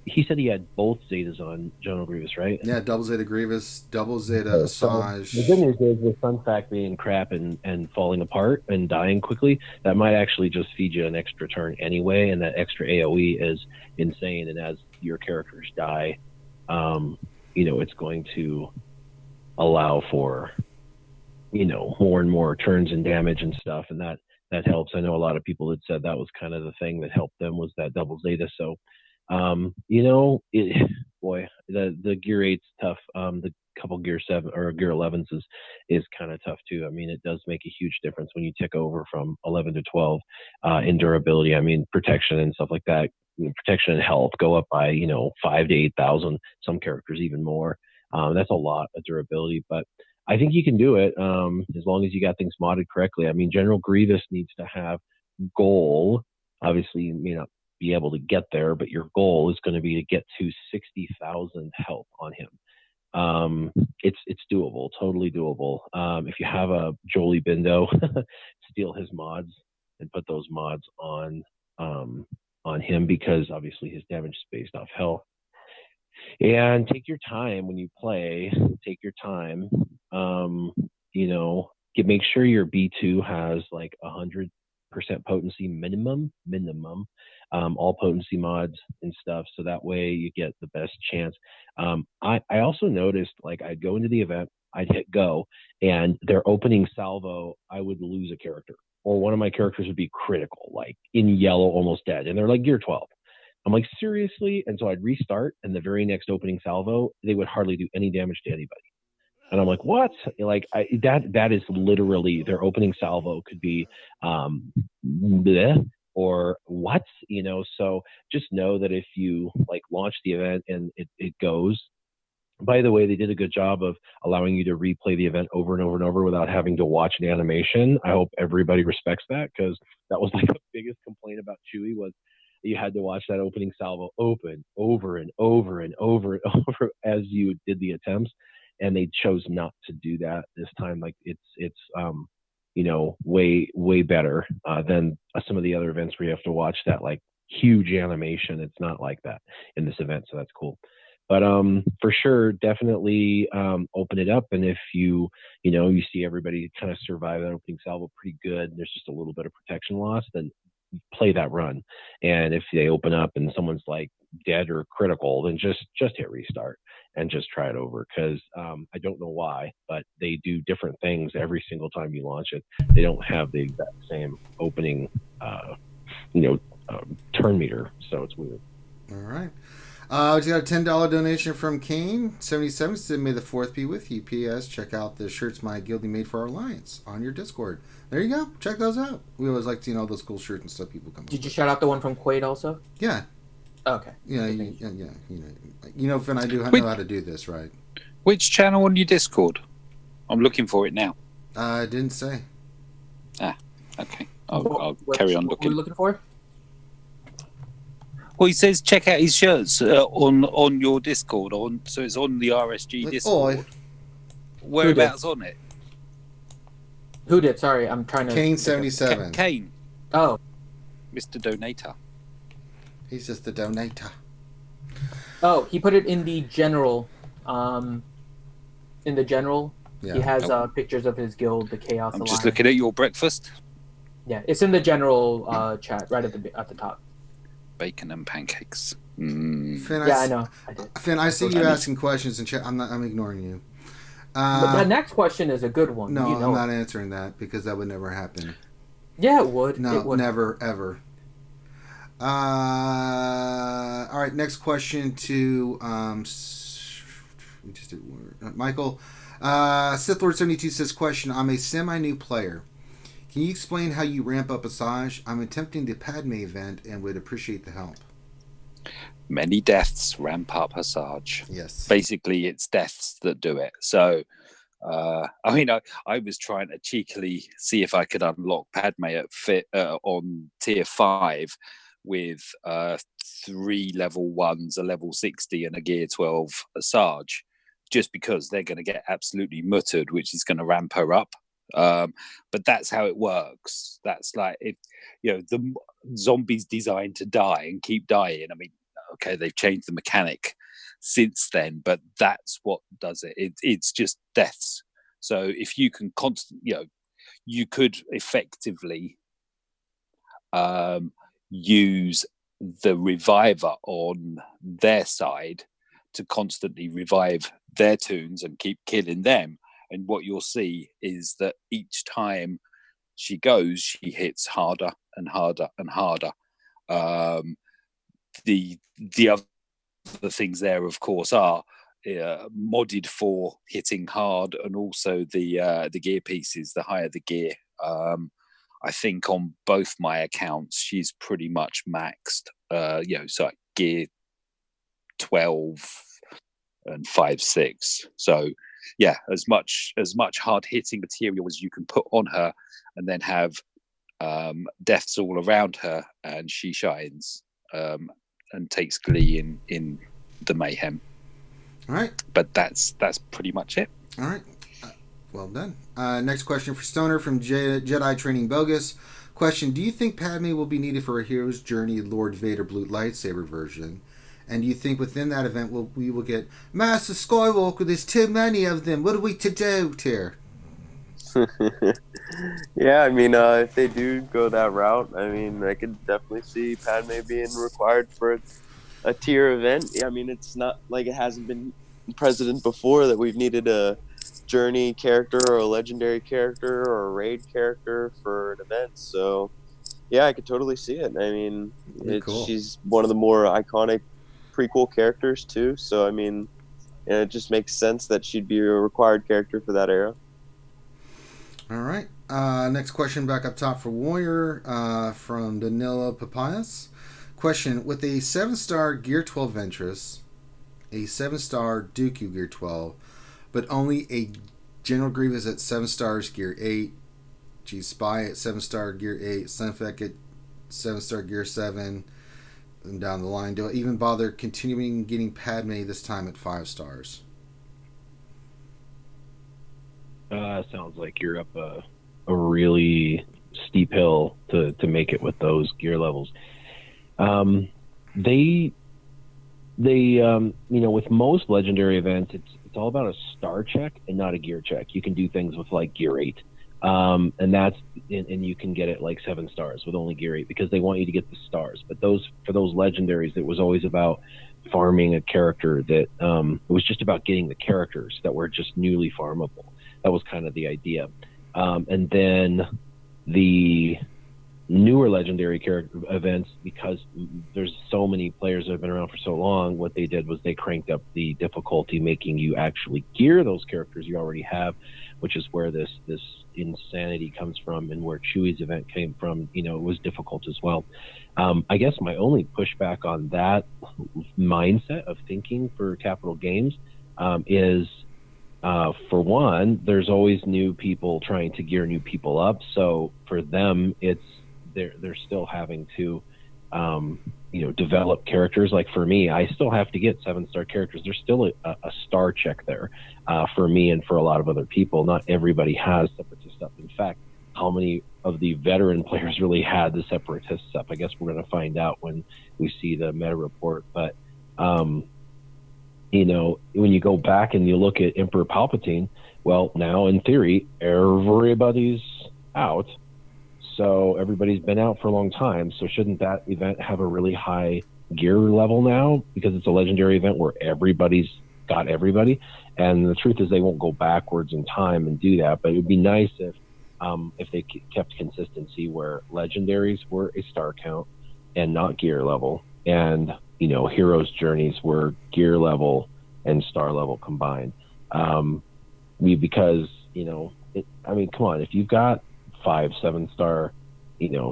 He said he had both Zetas on General Grievous, right? Yeah, double Zeta Grievous, double Zeta Asajj. So the good news is with Sunfac being crap and falling apart and dying quickly, that might actually just feed you an extra turn anyway, and that extra AoE is insane. And as your characters die, it's going to allow for more and more turns and damage and stuff, and that helps. I know a lot of people had said that was kind of the thing that helped them was that double Zeta. So the Gear 8's tough. The couple Gear 7 or Gear 11s is kind of tough too. I mean, it does make a huge difference when you tick over from 11 to 12 in durability. I mean, protection and stuff like that. Protection and health go up by 5,000 to 8,000. Some characters even more. That's a lot of durability, but I think you can do it as long as you got things modded correctly. I mean, General Grievous needs to have goal. Obviously, you may not be able to get there, but your goal is going to be to get to 60,000 health on him. It's doable, totally doable. If you have a Jolie Bindo, steal his mods and put those mods on him because obviously his damage is based off health. And take your time when you play. Take your time. Make sure your B2 has like 100% potency minimum. All potency mods and stuff, so that way you get the best chance. I also noticed, like, I'd go into the event, I'd hit go, and their opening salvo, I would lose a character, or one of my characters would be critical, like in yellow, almost dead, and they're like Gear 12. I'm like, seriously? And so I'd restart, and the very next opening salvo, they would hardly do any damage to anybody. And I'm like, what? Like, that is literally their opening salvo could be bleh, or what? So just know that if you like launch the event and it goes. By the way, they did a good job of allowing you to replay the event over and over and over without having to watch an animation. I hope everybody respects that, because that was like the biggest complaint about Chewie was you had to watch that opening salvo open over and over and over and over as you did the attempts, and they chose not to do that this time. Like it's way better than some of the other events where you have to watch that like huge animation. It's not like that in this event, so that's cool. But for sure, definitely open it up, and if you see everybody kind of survive that opening salvo pretty good, and there's just a little bit of protection loss, then play that run. And if they open up and someone's like dead or critical, then just hit restart and just try it over, because I don't know why, but they do different things every single time you launch it. They don't have the exact same opening turn meter, so it's weird. All right. We just got a $10 donation from Kane77. Said, "May the 4th be with you. P.S. Check out the shirts my guildie made for our alliance on your Discord." There you go. Check those out. We always like to those cool shirts and stuff people come up Did you with. shout out the one from Quaid also? Yeah. Okay. Yeah. Finn, I know how to do this, right? Which channel on your Discord? I'm looking for it now. I didn't say. Okay. I'll carry on What were looking. you looking for? Well, he says check out his shirts on your Discord, so it's on the RSG Discord. Whereabouts on it? Who did? Sorry, I'm trying to. Kane77. Kane, Oh, Mr. Donator. He's just the donator. oh, he put it in the general. In the general, Yeah. he has pictures of his guild, the Chaos I'm Alliance. just looking at your breakfast. Yeah, it's in the general chat right at the top. Bacon and pancakes. Finn, Yeah, I know. I did. Finn, I see you asking questions and chat. I'm ignoring you. But the next question is a good one. No, you know I'm not answering that because that would never happen. Yeah, it would. No, it would. never, ever. All right, next question to Michael. Sith Lord 72 says, "Question: I'm a semi-new player. Can you explain how you ramp up Asajj? I'm attempting the Padme event and would appreciate the help." Many deaths ramp up Asajj. Yes. Basically, it's deaths that do it. So, I was trying to cheekily see if I could unlock Padme on tier 5 with 3 level 1s, a level 60, and a gear 12 Asajj, just because they're going to get absolutely muttered, which is going to ramp her up. But that's how it works. That's like, if the zombies designed to die and keep dying. I mean, okay, they've changed the mechanic since then, but that's what does it. It's just deaths. So if you can you could effectively use the reviver on their side to constantly revive their toons and keep killing them. And what you'll see is that each time she goes, she hits harder and harder and harder. The other things there, of course, are modded for hitting hard, and also the gear pieces. The higher the gear, I think on both my accounts, she's pretty much maxed. So like gear 12 and 5.6. So yeah, as much hard hitting material as you can put on her, and then have deaths all around her, and she shines and takes glee in the mayhem. All right. But that's pretty much it. All right. Well done. Next question for Stoner from Jedi Training Bogus. Question: do you think Padme will be needed for a hero's journey Lord Vader blue lightsaber version? And do you think within that event we will get Master Skywalker? There's too many of them. What are we to do here? Yeah, I mean, if they do go that route, I mean, I could definitely see Padme being required for a tier event. I mean, it's not like it hasn't been precedent before that we've needed a journey character or a legendary character or a raid character for an event. So, yeah, I could totally see it. I mean, Cool. She's one of the more iconic prequel characters too. So, I mean, it just makes sense that she'd be a required character for that era. All right. Next question back up top for Warrior from Danilo Papayas. Question: with a 7-star Gear 12 Ventress, a 7-star Dooku Gear 12, but only a General Grievous at 7 stars Gear 8, G Spy at 7-star Gear 8, Sunfek at 7-star Gear 7, down the line? Do I even bother continuing getting Padme this time at 5 stars? Sounds like you're up a really steep hill to make it with those gear levels. They with most legendary events, it's all about a star check and not a gear check. You can do things with like gear 8, and you can get it like 7 stars with only gear 8 because they want you to get the stars. But for those legendaries, it was always about farming a character that it was just about getting the characters that were just newly farmable. That was kind of the idea. And then the newer legendary character events, because there's so many players that have been around for so long, what they did was they cranked up the difficulty, making you actually gear those characters you already have, which is where this insanity comes from and where Chewie's event came from. It was difficult as well. I guess my only pushback on that mindset of thinking for capital games is for one, there's always new people trying to gear new people up. So for them, they're still having to, develop characters. Like for me, I still have to get 7-star characters. There's still a star check there for me and for a lot of other people. Not everybody has separatist stuff. In fact, how many of the veteran players really had the separatist stuff? I guess we're going to find out when we see the meta report. But when you go back and you look at Emperor Palpatine, well, now in theory, everybody's out. So everybody's been out for a long time. So shouldn't that event have a really high gear level now? Because it's a legendary event where everybody's got everybody. And the truth is they won't go backwards in time and do that. But it would be nice if they kept consistency where legendaries were a star count and not gear level. And heroes' journeys were gear level and star level combined. Because come on, if you've got 5-7-star,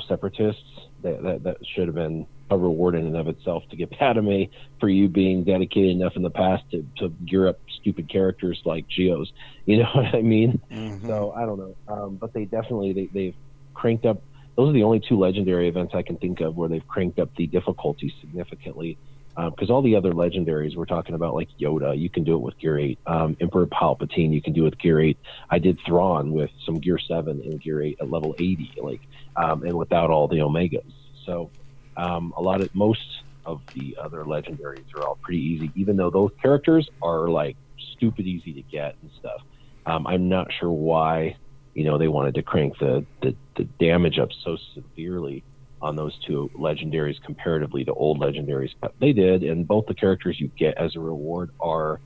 separatists, that should have been a reward in and of itself to get Padme for you being dedicated enough in the past to gear up stupid characters like Geos. You know what I mean? Mm-hmm. So I don't know, but they definitely they've cranked up. Those are the only 2 legendary events I can think of where they've cranked up the difficulty significantly. Because all the other legendaries we're talking about, like Yoda, you can do it with Gear 8. Emperor Palpatine, you can do it with Gear 8. I did Thrawn with some Gear 7 and Gear 8 at level 80, and without all the Omegas. So most of the other legendaries are all pretty easy, even though those characters are like stupid easy to get and stuff. I'm not sure why, they wanted to crank the damage up so severely on those 2 legendaries comparatively to old legendaries. But they did, and both the characters you get as a reward are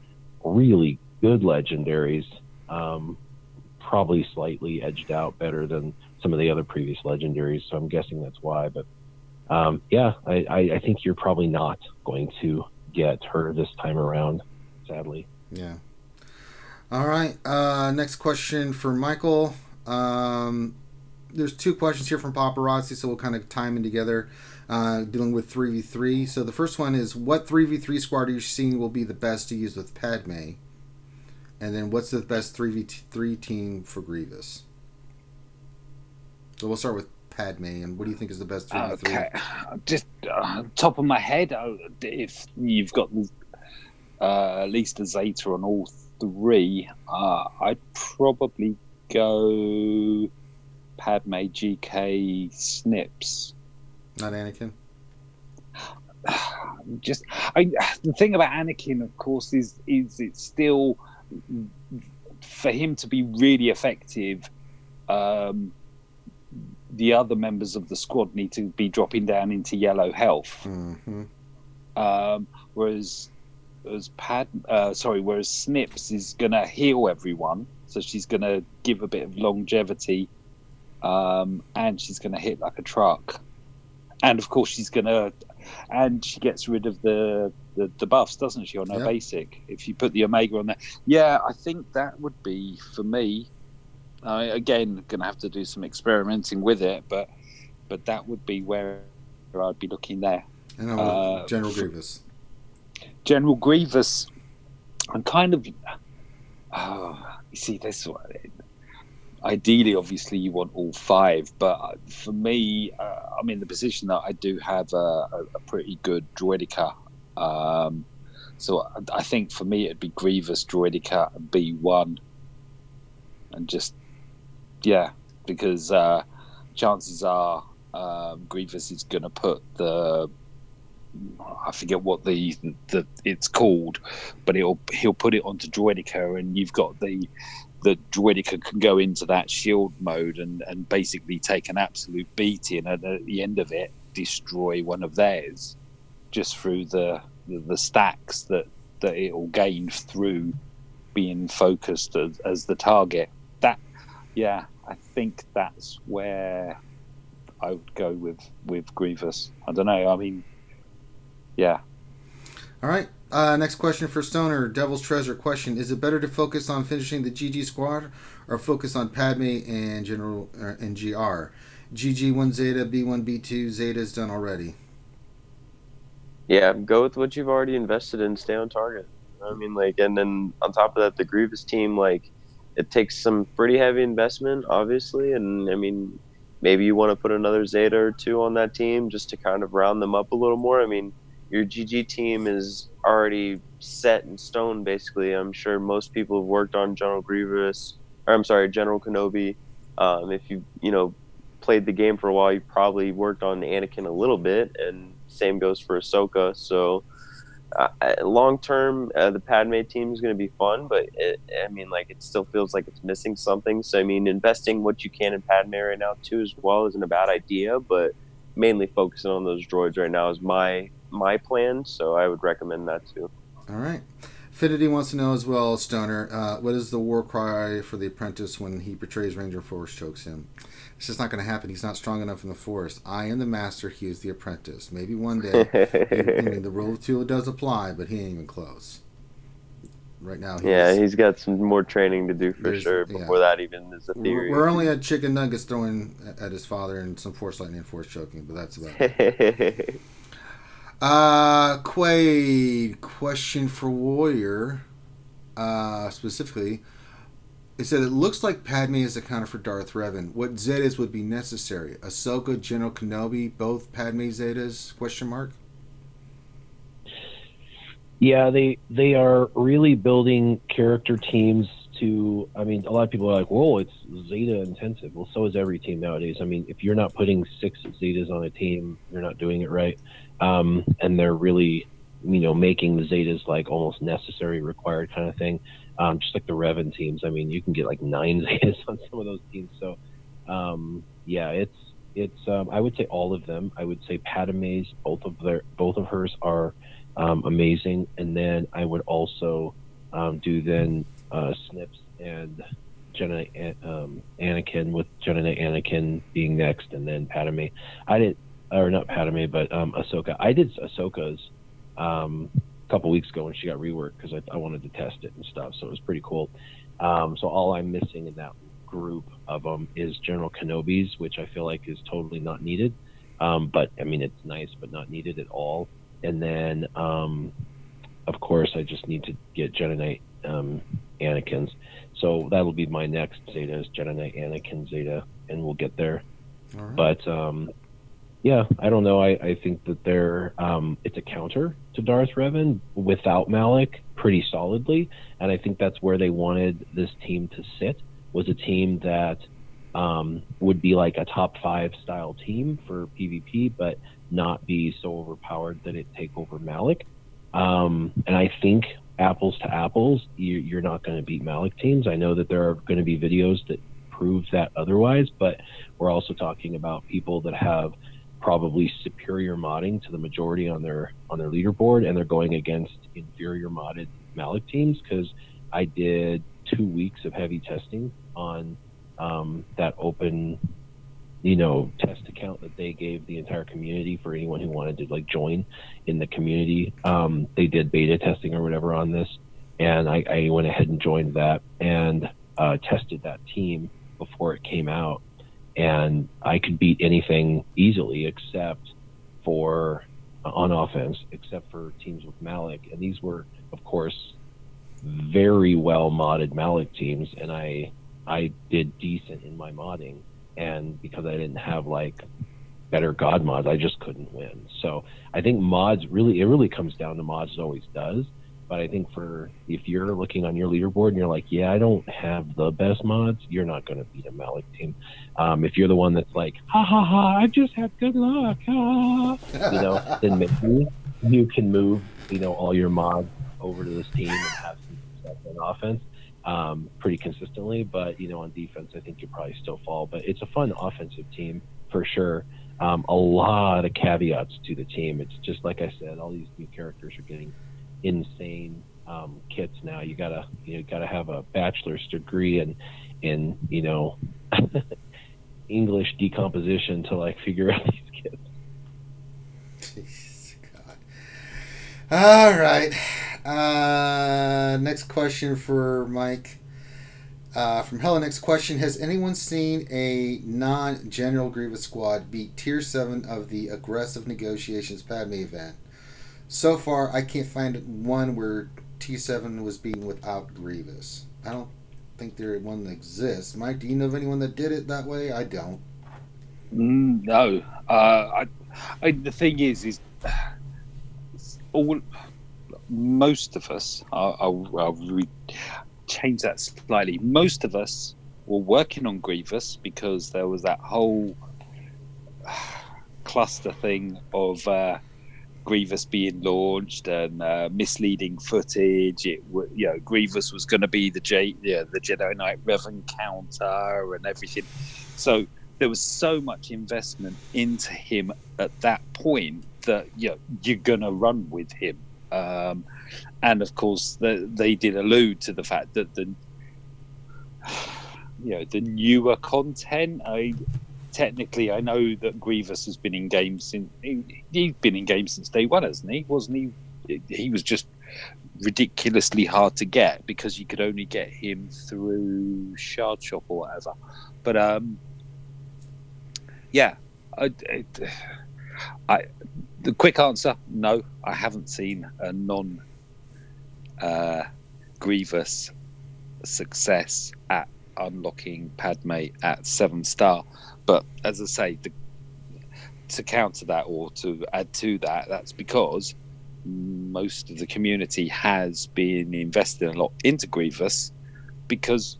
really good legendaries, probably slightly edged out better than some of the other previous legendaries, so I'm guessing that's why. But I think you're probably not going to get her this time around, sadly. Yeah. All right, next question for Michael. There's 2 questions here from Paparazzi, so we'll kind of time them together, dealing with 3v3. So the first one is, what 3v3 squad are you seeing will be the best to use with Padme? And then what's the best 3v3 team for Grievous? So we'll start with Padme, and what do you think is the best 3v3? Okay, just top of my head, if you've got at least a Zeta on all 3, I'd probably go Padme, GK, Snips. Not Anakin? The thing about Anakin, of course, is it's still, for him to be really effective, the other members of the squad need to be dropping down into yellow health. Mm-hmm. Whereas Snips is going to heal everyone, so she's going to give a bit of longevity. And she's going to hit like a truck, and of course she gets rid of the buffs, doesn't she, on her basic? If you put the Omega on there, I think that would be for me. Again, going to have to do some experimenting with it, but that would be where I'd be looking there. And General Grievous. General Grievous, I'm kind of. You see this one. ideally, obviously, you want all 5. But for me, I'm in the position that I do have a pretty good Droidica. So I think for me, it'd be Grievous, Droidica, and B1. And just, because chances are Grievous is going to put I forget what the it's called, but he'll put it onto Droidica, and you've got the Droidica can go into that shield mode and basically take an absolute beating, and at the end of it destroy one of theirs just through the stacks that it'll gain through being focused as the target. I think that's where I would go with Grievous. I don't know. I mean, yeah. All right. Next question for Stoner. Devil's Treasure question. Is it better to focus on finishing the GG squad or focus on Padme and General and GR? GG 1 Zeta, B1, B2. Zeta is done already. Yeah, go with what you've already invested in. Stay on target. I mean, and then on top of that, the Grievous team, it takes some pretty heavy investment, obviously. And I mean, maybe you want to put another Zeta or 2 on that team just to kind of round them up a little more. I mean, your GG team is already set in stone, basically. I'm sure most people have worked on General Kenobi. If you played the game for a while, you probably worked on Anakin a little bit, and same goes for Ahsoka. So long term, the Padme team is going to be fun, but it still feels like it's missing something. So I mean, investing what you can in Padme right now too, as well, isn't a bad idea. But mainly focusing on those droids right now is my plan. So I would recommend that too. All right. Finity wants to know as well, Stoner, what is the war cry for the apprentice when he betrays Ranger Force chokes him? It's just not going to happen. He's not strong enough in the Force. I am the master. He is the apprentice. Maybe one day. The rule of 2 does apply, but he ain't even close. Right now. He's got some more training to do for sure before that even is a theory. We're only at chicken nuggets throwing at his father and some Force lightning and Force choking, but that's about it. Quaid, question for Warrior, specifically. It said, it looks like Padme is accounted for Darth Revan. What Zetas would be necessary? Ahsoka, General Kenobi, both Padme Zetas? Question mark. Yeah, they are really building character teams to. I mean, a lot of people are like, "Whoa, it's Zeta intensive." Well, so is every team nowadays. I mean, if you're not putting 6 Zetas on a team, you're not doing it right. And they're really, making the Zetas almost necessary, required kind of thing. Just like the Revan teams. I mean, you can get 9 Zetas on some of those teams. So, it's I would say all of them. I would say Padme's, both of hers are amazing, and then I would also do Snips and Jedi Anakin, with Jedi Anakin being next, and then Padme. Not Padme, but Ahsoka. I did Ahsoka's a couple weeks ago when she got reworked because I wanted to test it and stuff, so it was pretty cool. So all I'm missing in that group of them is General Kenobi's, which I feel like is totally not needed. But I mean, it's nice, but not needed at all. And then, of course, I just need to get Jedi Knight Anakin's. So that'll be my next Zeta, is Jedi Knight Anakin Zeta, and we'll get there. All right. But I don't know. I think that it's a counter to Darth Revan without Malak pretty solidly, and I think that's where they wanted this team to sit, was a team that would be like a top 5 style team for PvP, but not be so overpowered that it take over Malak. And I think apples to apples, you're not going to beat Malak teams. I know that there are going to be videos that prove that otherwise, but we're also talking about people that have probably superior modding to the majority on their leaderboard, and they're going against inferior modded Malak teams, because I did 2 weeks of heavy testing on that open test account that they gave the entire community for anyone who wanted to join in the community. They did beta testing or whatever on this, and I went ahead and joined that and tested that team before it came out, and I could beat anything easily except for on offense, except for teams with Malak. And these were, of course, very well modded Malak teams, and I I did decent in my modding, and because I didn't have like better god mods, I just couldn't win. So I think mods really comes down to mods. It always does. But I think if you're looking on your leaderboard and you're like, yeah, I don't have the best mods, you're not going to beat a Malak team. If you're the one that's like, ha ha ha, I just had good luck, then maybe you can move, all your mods over to this team and have some success on offense pretty consistently. But, on defense, I think you probably still fall. But it's a fun offensive team for sure. A lot of caveats to the team. It's just like I said, all these new characters are getting insane kits now. You gotta have a bachelor's degree in English decomposition to like figure out these kits. Jeez, God. All right. Next question for Mike. From Hella, next question. Has anyone seen a non-General Grievous squad beat Tier 7 of the Aggressive Negotiations Padme event? So far, I can't find one where T7 was beaten without Grievous. I don't think there one that exists. Mike, do you know of anyone that did it that way? I don't. No. The thing is most of us. I'll change that slightly. Most of us were working on Grievous because there was that whole cluster thing of Grievous being launched and misleading footage. Grievous was going to be the Jedi Knight Revan counter and everything. So there was so much investment into him at that point that you're going to run with him. And of course, they did allude to the fact that the newer content. Technically, I know that Grievous has been in games since he's been in games since day one, hasn't he? Wasn't he? He was just ridiculously hard to get because you could only get him through Shard Shop or whatever. But the quick answer: no, I haven't seen a non Grievous success at unlocking Padme at 7-star. But as I say, to counter that or to add to that, that's because most of the community has been investing a lot into Grievous, because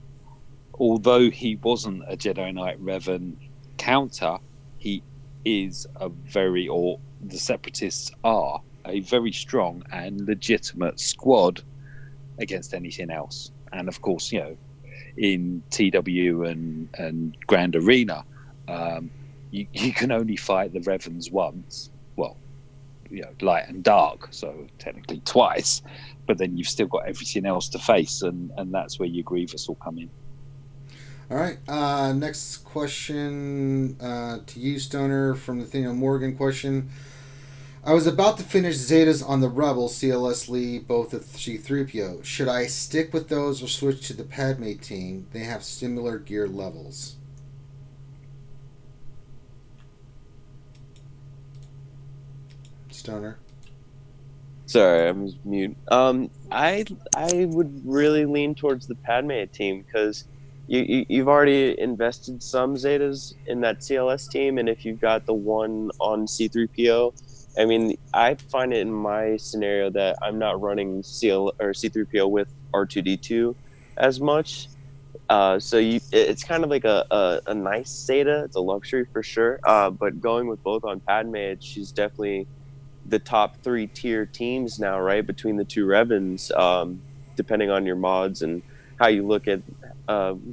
although he wasn't a Jedi Knight Revan counter, he is the Separatists are a very strong and legitimate squad against anything else. And of course, in TW and Grand Arena, you can only fight the Revans once. Well, light and dark, so technically twice. But then you've still got everything else to face, and that's where your Grievous will come in. All right. Next question to you, Stoner, from Nathaniel Morgan. Question. I was about to finish Zetas on the Rebel CLS League, both at C-3PO. Should I stick with those or switch to the Padme team? They have similar gear levels. Stoner. Sorry, I was mute. I would really lean towards the Padme team because you've already invested some Zetas in that CLS team, and if you've got the one on C-3PO, I mean, I find it in my scenario that I'm not running C-3PO with R2-D2 as much. So it's kind of like a nice Zeta. It's a luxury for sure. But going with both on Padme, she's definitely the top 3 tier teams now, right? Between the two Revans, depending on your mods and how you look at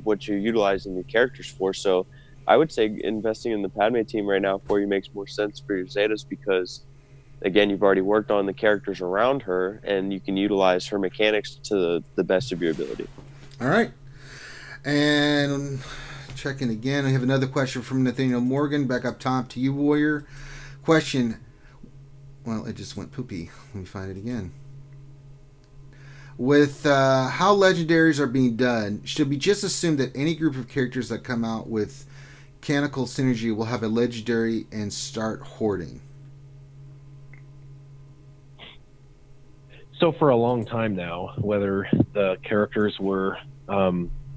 what you're utilizing your characters for. So I would say investing in the Padme team right now for you makes more sense for your Zetas because, again, you've already worked on the characters around her and you can utilize her mechanics to the best of your ability. All right. And checking again, I have another question from Nathaniel Morgan. Back up top to you, Warrior. Question. Well, it just went poopy. Let me find it again. With how legendaries are being done, should we just assume that any group of characters that come out with canonical synergy will have a legendary and start hoarding? So for a long time now, whether the characters were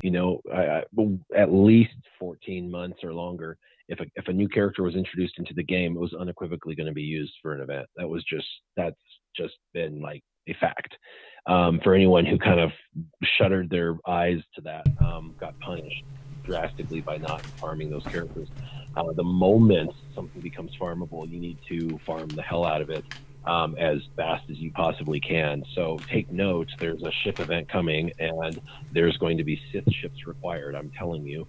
at least 14 months or longer. If a new character was introduced into the game, it was unequivocally going to be used for an event. That's just been like a fact. For anyone who kind of shuttered their eyes to that, got punished drastically by not farming those characters. The moment something becomes farmable, you need to farm the hell out of it as fast as you possibly can. So take note, there's a ship event coming, and there's going to be Sith ships required. I'm telling you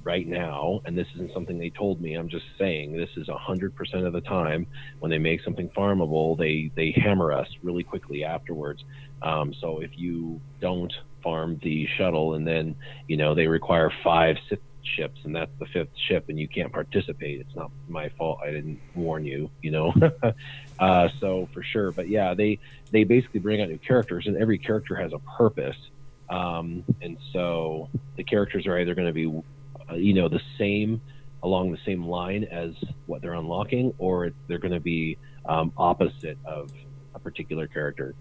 right now, and this isn't something they told me, I'm just saying this is 100% of the time when they make something farmable, they hammer us really quickly afterwards. So if you don't farm the shuttle and then they require 5 Sith ships and that's the 5th ship and you can't participate, it's not my fault, I didn't warn you. So for sure. But yeah, they basically bring out new characters, and every character has a purpose, and so the characters are either going to be the same, along the same line as what they're unlocking, or they're going to be opposite of a particular character.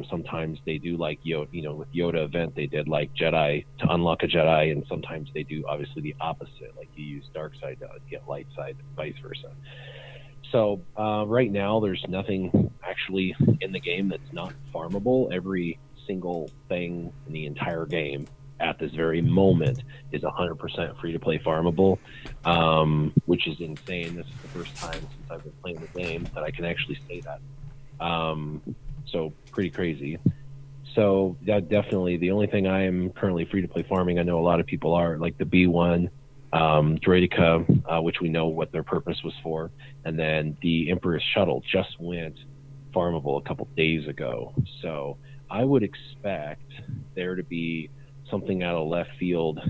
Sometimes they do like with Yoda event, they did like Jedi to unlock a Jedi, and sometimes they do obviously the opposite, like you use dark side to get light side, vice versa. So right now there's nothing actually in the game that's not farmable. Every single thing in the entire game at this very moment is 100% free to play farmable, which is insane. This is the first time since I've been playing the game that I can actually say that. So pretty crazy. So that definitely, the only thing I am currently free to play farming, I know a lot of people are, like the B1 Droidica, which we know what their purpose was for, and then the Emperor's shuttle just went farmable a couple days ago. So I would expect there to be something out of left field,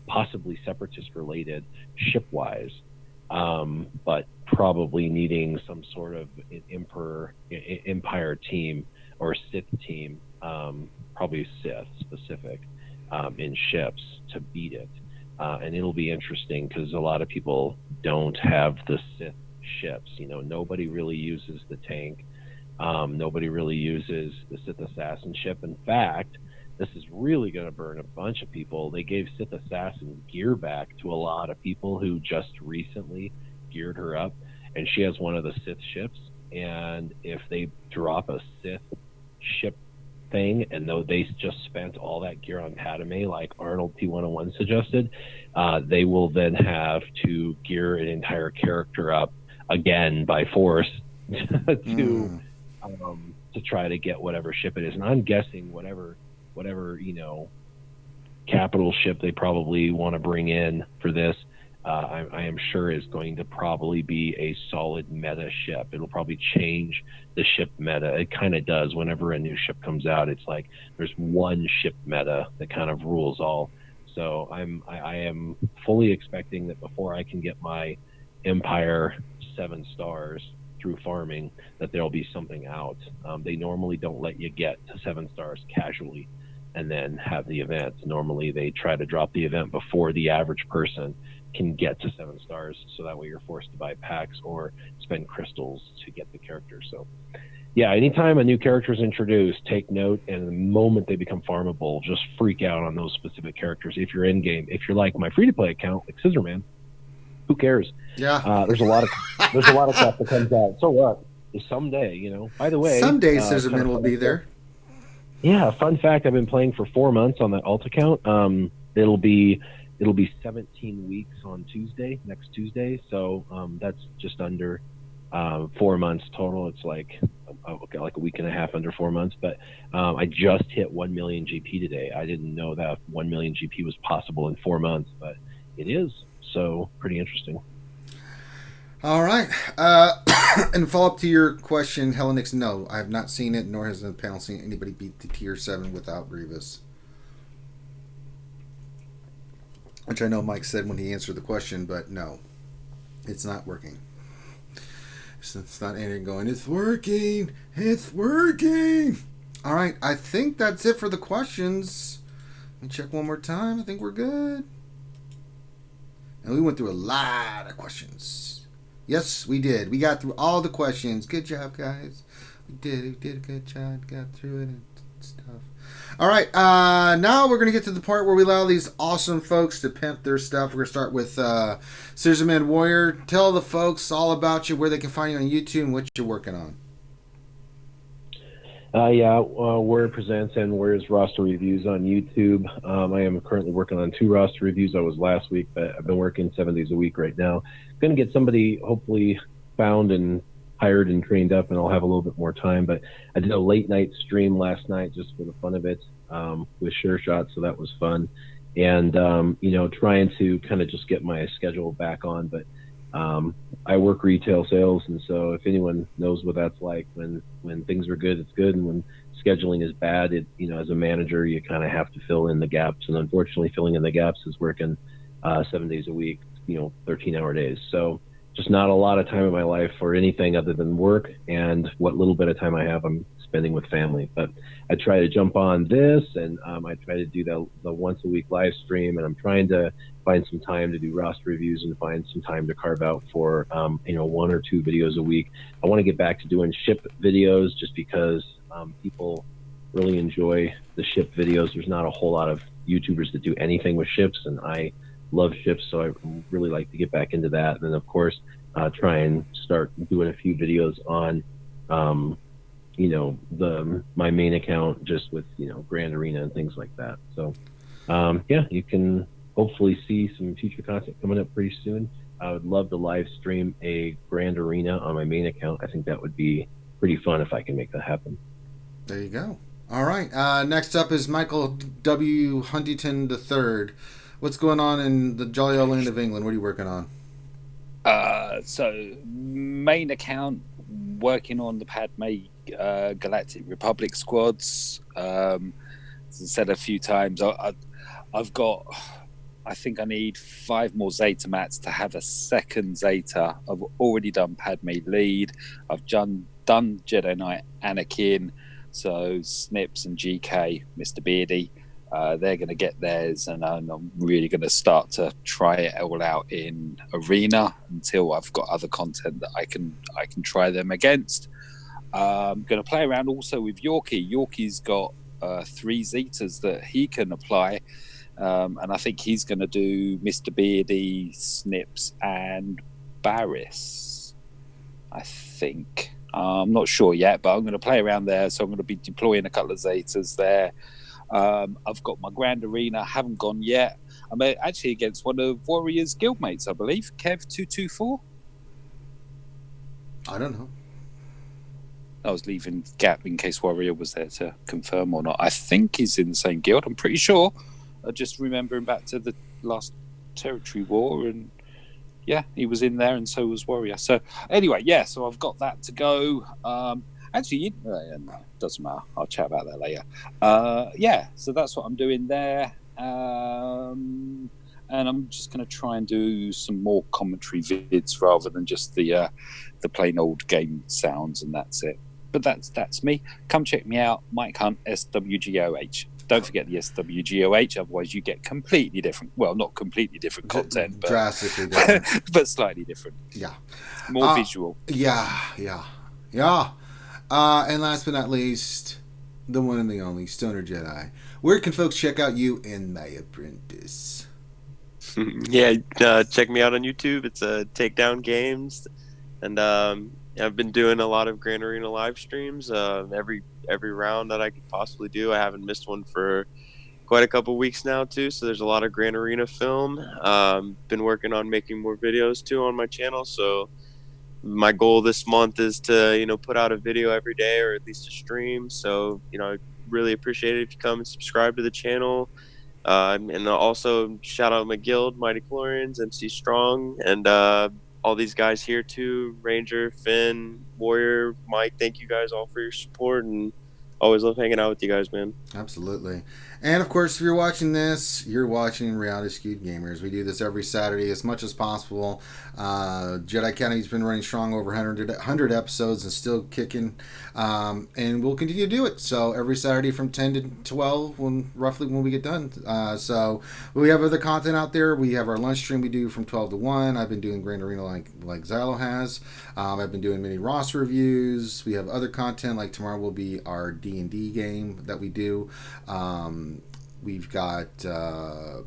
possibly separatist related ship-wise, but probably needing some sort of Empire team or Sith team, probably Sith specific, in ships to beat it. And it'll be interesting because a lot of people don't have the Sith ships. Nobody really uses the tank. Nobody really uses the Sith assassin ship. In fact, this is really going to burn a bunch of people. They gave Sith assassin gear back to a lot of people who just recently geared her up, and she has one of the Sith ships. And if they drop a Sith ship thing, and though they just spent all that gear on Padme, like Arnold T101 suggested, they will then have to gear an entire character up again by force to try to get whatever ship it is. And I'm guessing whatever capital ship they probably want to bring in for this, I am sure is going to probably be a solid meta ship. It'll probably change the ship meta. It kind of does whenever a new ship comes out. It's like there's one ship meta that kind of rules all. So I am fully expecting that before I can get my Empire 7 stars through farming, that there'll be something out. They normally don't let you get to 7 stars casually and then have the event. Normally they try to drop the event before the average person can get to 7 stars, so that way you're forced to buy packs or spend crystals to get the character. So yeah, anytime a new character is introduced, take note, and the moment they become farmable, just freak out on those specific characters. If you're in game, if you're like my free-to-play account, like Scissorman, who cares? Yeah. There's a lot of stuff that comes out. So what? Someday, by the way, someday Scissorman will be there. Yeah, fun fact, I've been playing for 4 months on that alt account. It'll be 17 weeks on next Tuesday. So that's just under 4 months total. It's like a week and a half under 4 months. But I just hit 1 million GP today. I didn't know that 1 million GP was possible in 4 months, but it is. So pretty interesting. All right. And follow up to your question, Hellenix, no, I have not seen it, nor has the panel seen anybody beat the tier 7 without Grievous. Which I know Mike said when he answered the question, but no, it's not working. It's not anything going, it's working. All right, I think that's it for the questions. Let me check one more time. I think we're good. And we went through a lot of questions. Yes, we did. We got through all the questions. Good job, guys. We did a good job. Got through it and stuff. All right, now we're going to get to the part where we allow these awesome folks to pimp their stuff. We're going to start with Scissor Man Warrior. Tell the folks all about you, where they can find you on YouTube, and what you're working on. Warrior Presents and Warrior's Roster Reviews on YouTube. I am currently working on 2 roster reviews. I was last week, but I've been working 7 days a week right now. Going to get somebody hopefully found and hired and trained up, and I'll have a little bit more time. But I did a late night stream last night just for the fun of it with Sure Shot, so that was fun. And, trying to kind of just get my schedule back on. But I work retail sales, and so if anyone knows what that's like, when things are good, it's good, and when scheduling is bad, as a manager, you kind of have to fill in the gaps. And unfortunately, filling in the gaps is working 7 days a week, 13-hour days. So just not a lot of time in my life for anything other than work, and what little bit of time I have, I'm spending with family. But I try to jump on this, and I try to do the once a week live stream, and I'm trying to find some time to do roster reviews and find some time to carve out for 1 or 2 videos a week. I want to get back to doing ship videos just because people really enjoy the ship videos. There's not a whole lot of YouTubers that do anything with ships, and I love ships, so I really like to get back into that. And then of course try and start doing a few videos on my main account, just with Grand Arena and things like that. So you can hopefully see some future content coming up pretty soon. I would love to live stream a Grand Arena on my main account. I think that would be pretty fun if I can make that happen. There you go. All right, next up is Michael W. Huntington III. What's going on in the jolly old land of England? What are you working on? So main account, working on the Padme Galactic Republic squads. As I said a few times, I've got, I think I need 5 more Zeta mats to have a second Zeta. I've already done Padme lead. I've done Jedi Knight Anakin. So Snips and GK, Mr. Beardy, they're going to get theirs, and I'm really going to start to try it all out in Arena until I've got other content that I can try them against. I'm going to play around also with Yorkie. Yorkie's got 3 Zetas that he can apply, and I think he's going to do Mr. Beardy, Snips, and Barris, I think. I'm not sure yet, but I'm going to play around there, so I'm going to be deploying a couple of Zetas there. I've got my Grand Arena, haven't gone yet. I'm actually against one of Warrior's guildmates, I believe, Kev224. I don't know. I was leaving gap in case Warrior was there to confirm or not. I think he's in the same guild, I'm pretty sure. I just remembering back to the last territory war, and yeah, he was in there, and so was Warrior. So anyway, so I've got that to go. Actually, no, doesn't matter. I'll chat about that later. So that's what I'm doing there. And I'm just going to try and do some more commentary vids rather than just the plain old game sounds, and that's it. But that's me. Come check me out, Mike Hunt, SWGOH. Don't forget the SWGOH, otherwise you get completely different. Well, not completely different content, but drastically different, but slightly different. Yeah, more visual. Yeah. And last but not least, the one and the only Stoner Jedi. Where can folks check out you and My Apprentice? Check me out on YouTube. It's Takedown Games, and I've been doing a lot of Grand Arena live streams. Every round that I could possibly do. I haven't missed one for quite a couple weeks now too. So there's a lot of Grand Arena film. Been working on making more videos too on my channel. So my goal this month is to put out a video every day, or at least a stream. So I really appreciate it if you come and subscribe to the channel. And also shout out my guild, Mighty Chlorians, MC Strong, and all these guys here too, Ranger, Finn, Warrior, Mike. Thank you guys all for your support, and always love hanging out with you guys, man. Absolutely. And of course, if you're watching this, you're watching Reality Skewed Gamers. We do this every Saturday as much as possible. Jedi Academy's been running strong over 100 episodes and still kicking. And we'll continue to do it. So every Saturday from 10 to 12, roughly when we get done. So we have other content out there. We have our lunch stream we do from 12 to 1. I've been doing Grand Arena like Xylo has. I've been doing mini roster reviews. We have other content, like tomorrow will be our D&D game that we do. We've got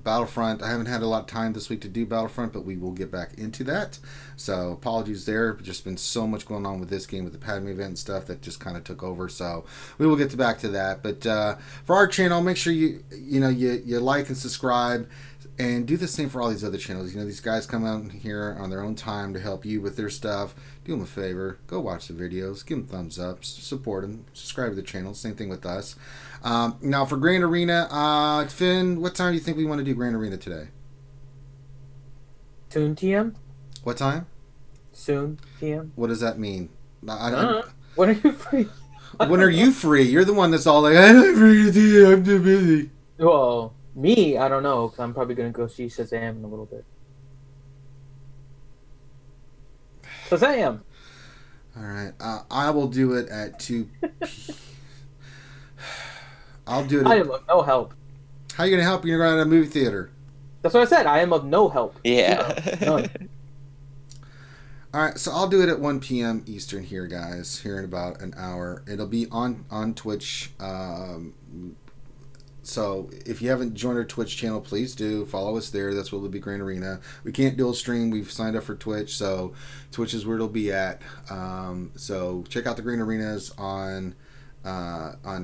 Battlefront. I haven't had a lot of time this week to do Battlefront, but we will get back into that. So apologies there. Just been so much going on with this game, with the Padme event and stuff, that just kind of took over. So we will get back to that. But for our channel, make sure you like and subscribe. And do the same for all these other channels. These guys come out here on their own time to help you with their stuff. Do them a favor. Go watch the videos. Give them thumbs up. Support them. Subscribe to the channel. Same thing with us. Now for Grand Arena, Finn, what time do you think we want to do Grand Arena today? Soon TM? What time? Soon TM? What does that mean? I don't. When are you free? When are you free? You're the one that's all like, I'm not free today. I'm too busy. Well, me, I don't know, because I'm probably going to go see Shazam in a little bit. Shazam! Alright, I will do it at 2 I'll do it. I am of no help. How are you going to help? You're going to go to a movie theater. That's what I said. I am of no help. Yeah. None. Alright, so I'll do it at 1 p.m. Eastern here, guys, here in about an hour. It'll be on Twitch. So if you haven't joined our Twitch channel, please do follow us there. That's where it'll be Grand Arena. We can't dual stream. We've signed up for Twitch, so Twitch is where it'll be at. So check out the Grand Arenas on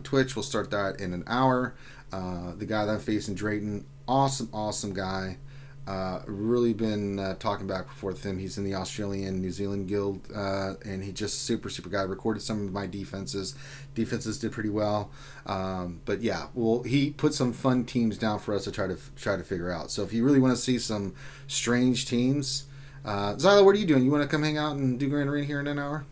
Twitch. We'll start that in an hour. The guy that I'm facing, Drayton, awesome guy. Really been talking back and forth with him. He's in the Australian New Zealand Guild, and he just super guy. Recorded some of my defenses. Defenses did pretty well, but yeah, well, he put some fun teams down for us to try to figure out. So if you really want to see some strange teams, Zyla, what are you doing? You want to come hang out and do Grand Arena here in an hour?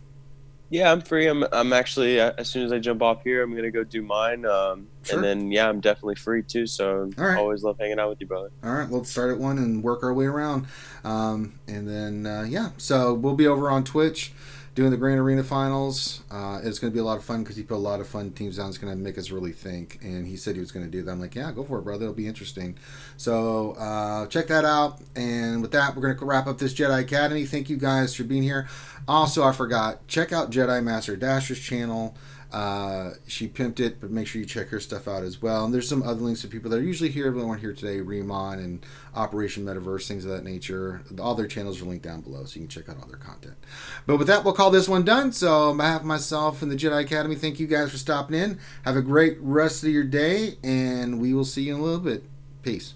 Yeah, I'm free. I'm actually, as soon as I jump off here, I'm gonna go do mine. Sure. And then I'm definitely free too. So All right. always love hanging out with you, brother. All right, we'll start at 1 and work our way around, and then so we'll be over on Twitch doing the Grand Arena finals. It's going to be a lot of fun because he put a lot of fun teams down. It's going to make us really think, and he said he was going to do that. I'm like, yeah, go for it, brother. It'll be interesting. So check that out. And with that, we're going to wrap up this Jedi Academy. Thank you guys for being here. Also, I forgot, check out Jedi Master Dasher's channel. She pimped it, but make sure you check her stuff out as well. And there's some other links to people that are usually here but weren't here today, Remon and Operation Metaverse, things of that nature. All their channels are linked down below, so you can check out all their content. But with that, we'll call this one done. So on behalf of myself and the Jedi Academy, thank you guys for stopping in. Have a great rest of your day, and we will see you in a little bit. Peace.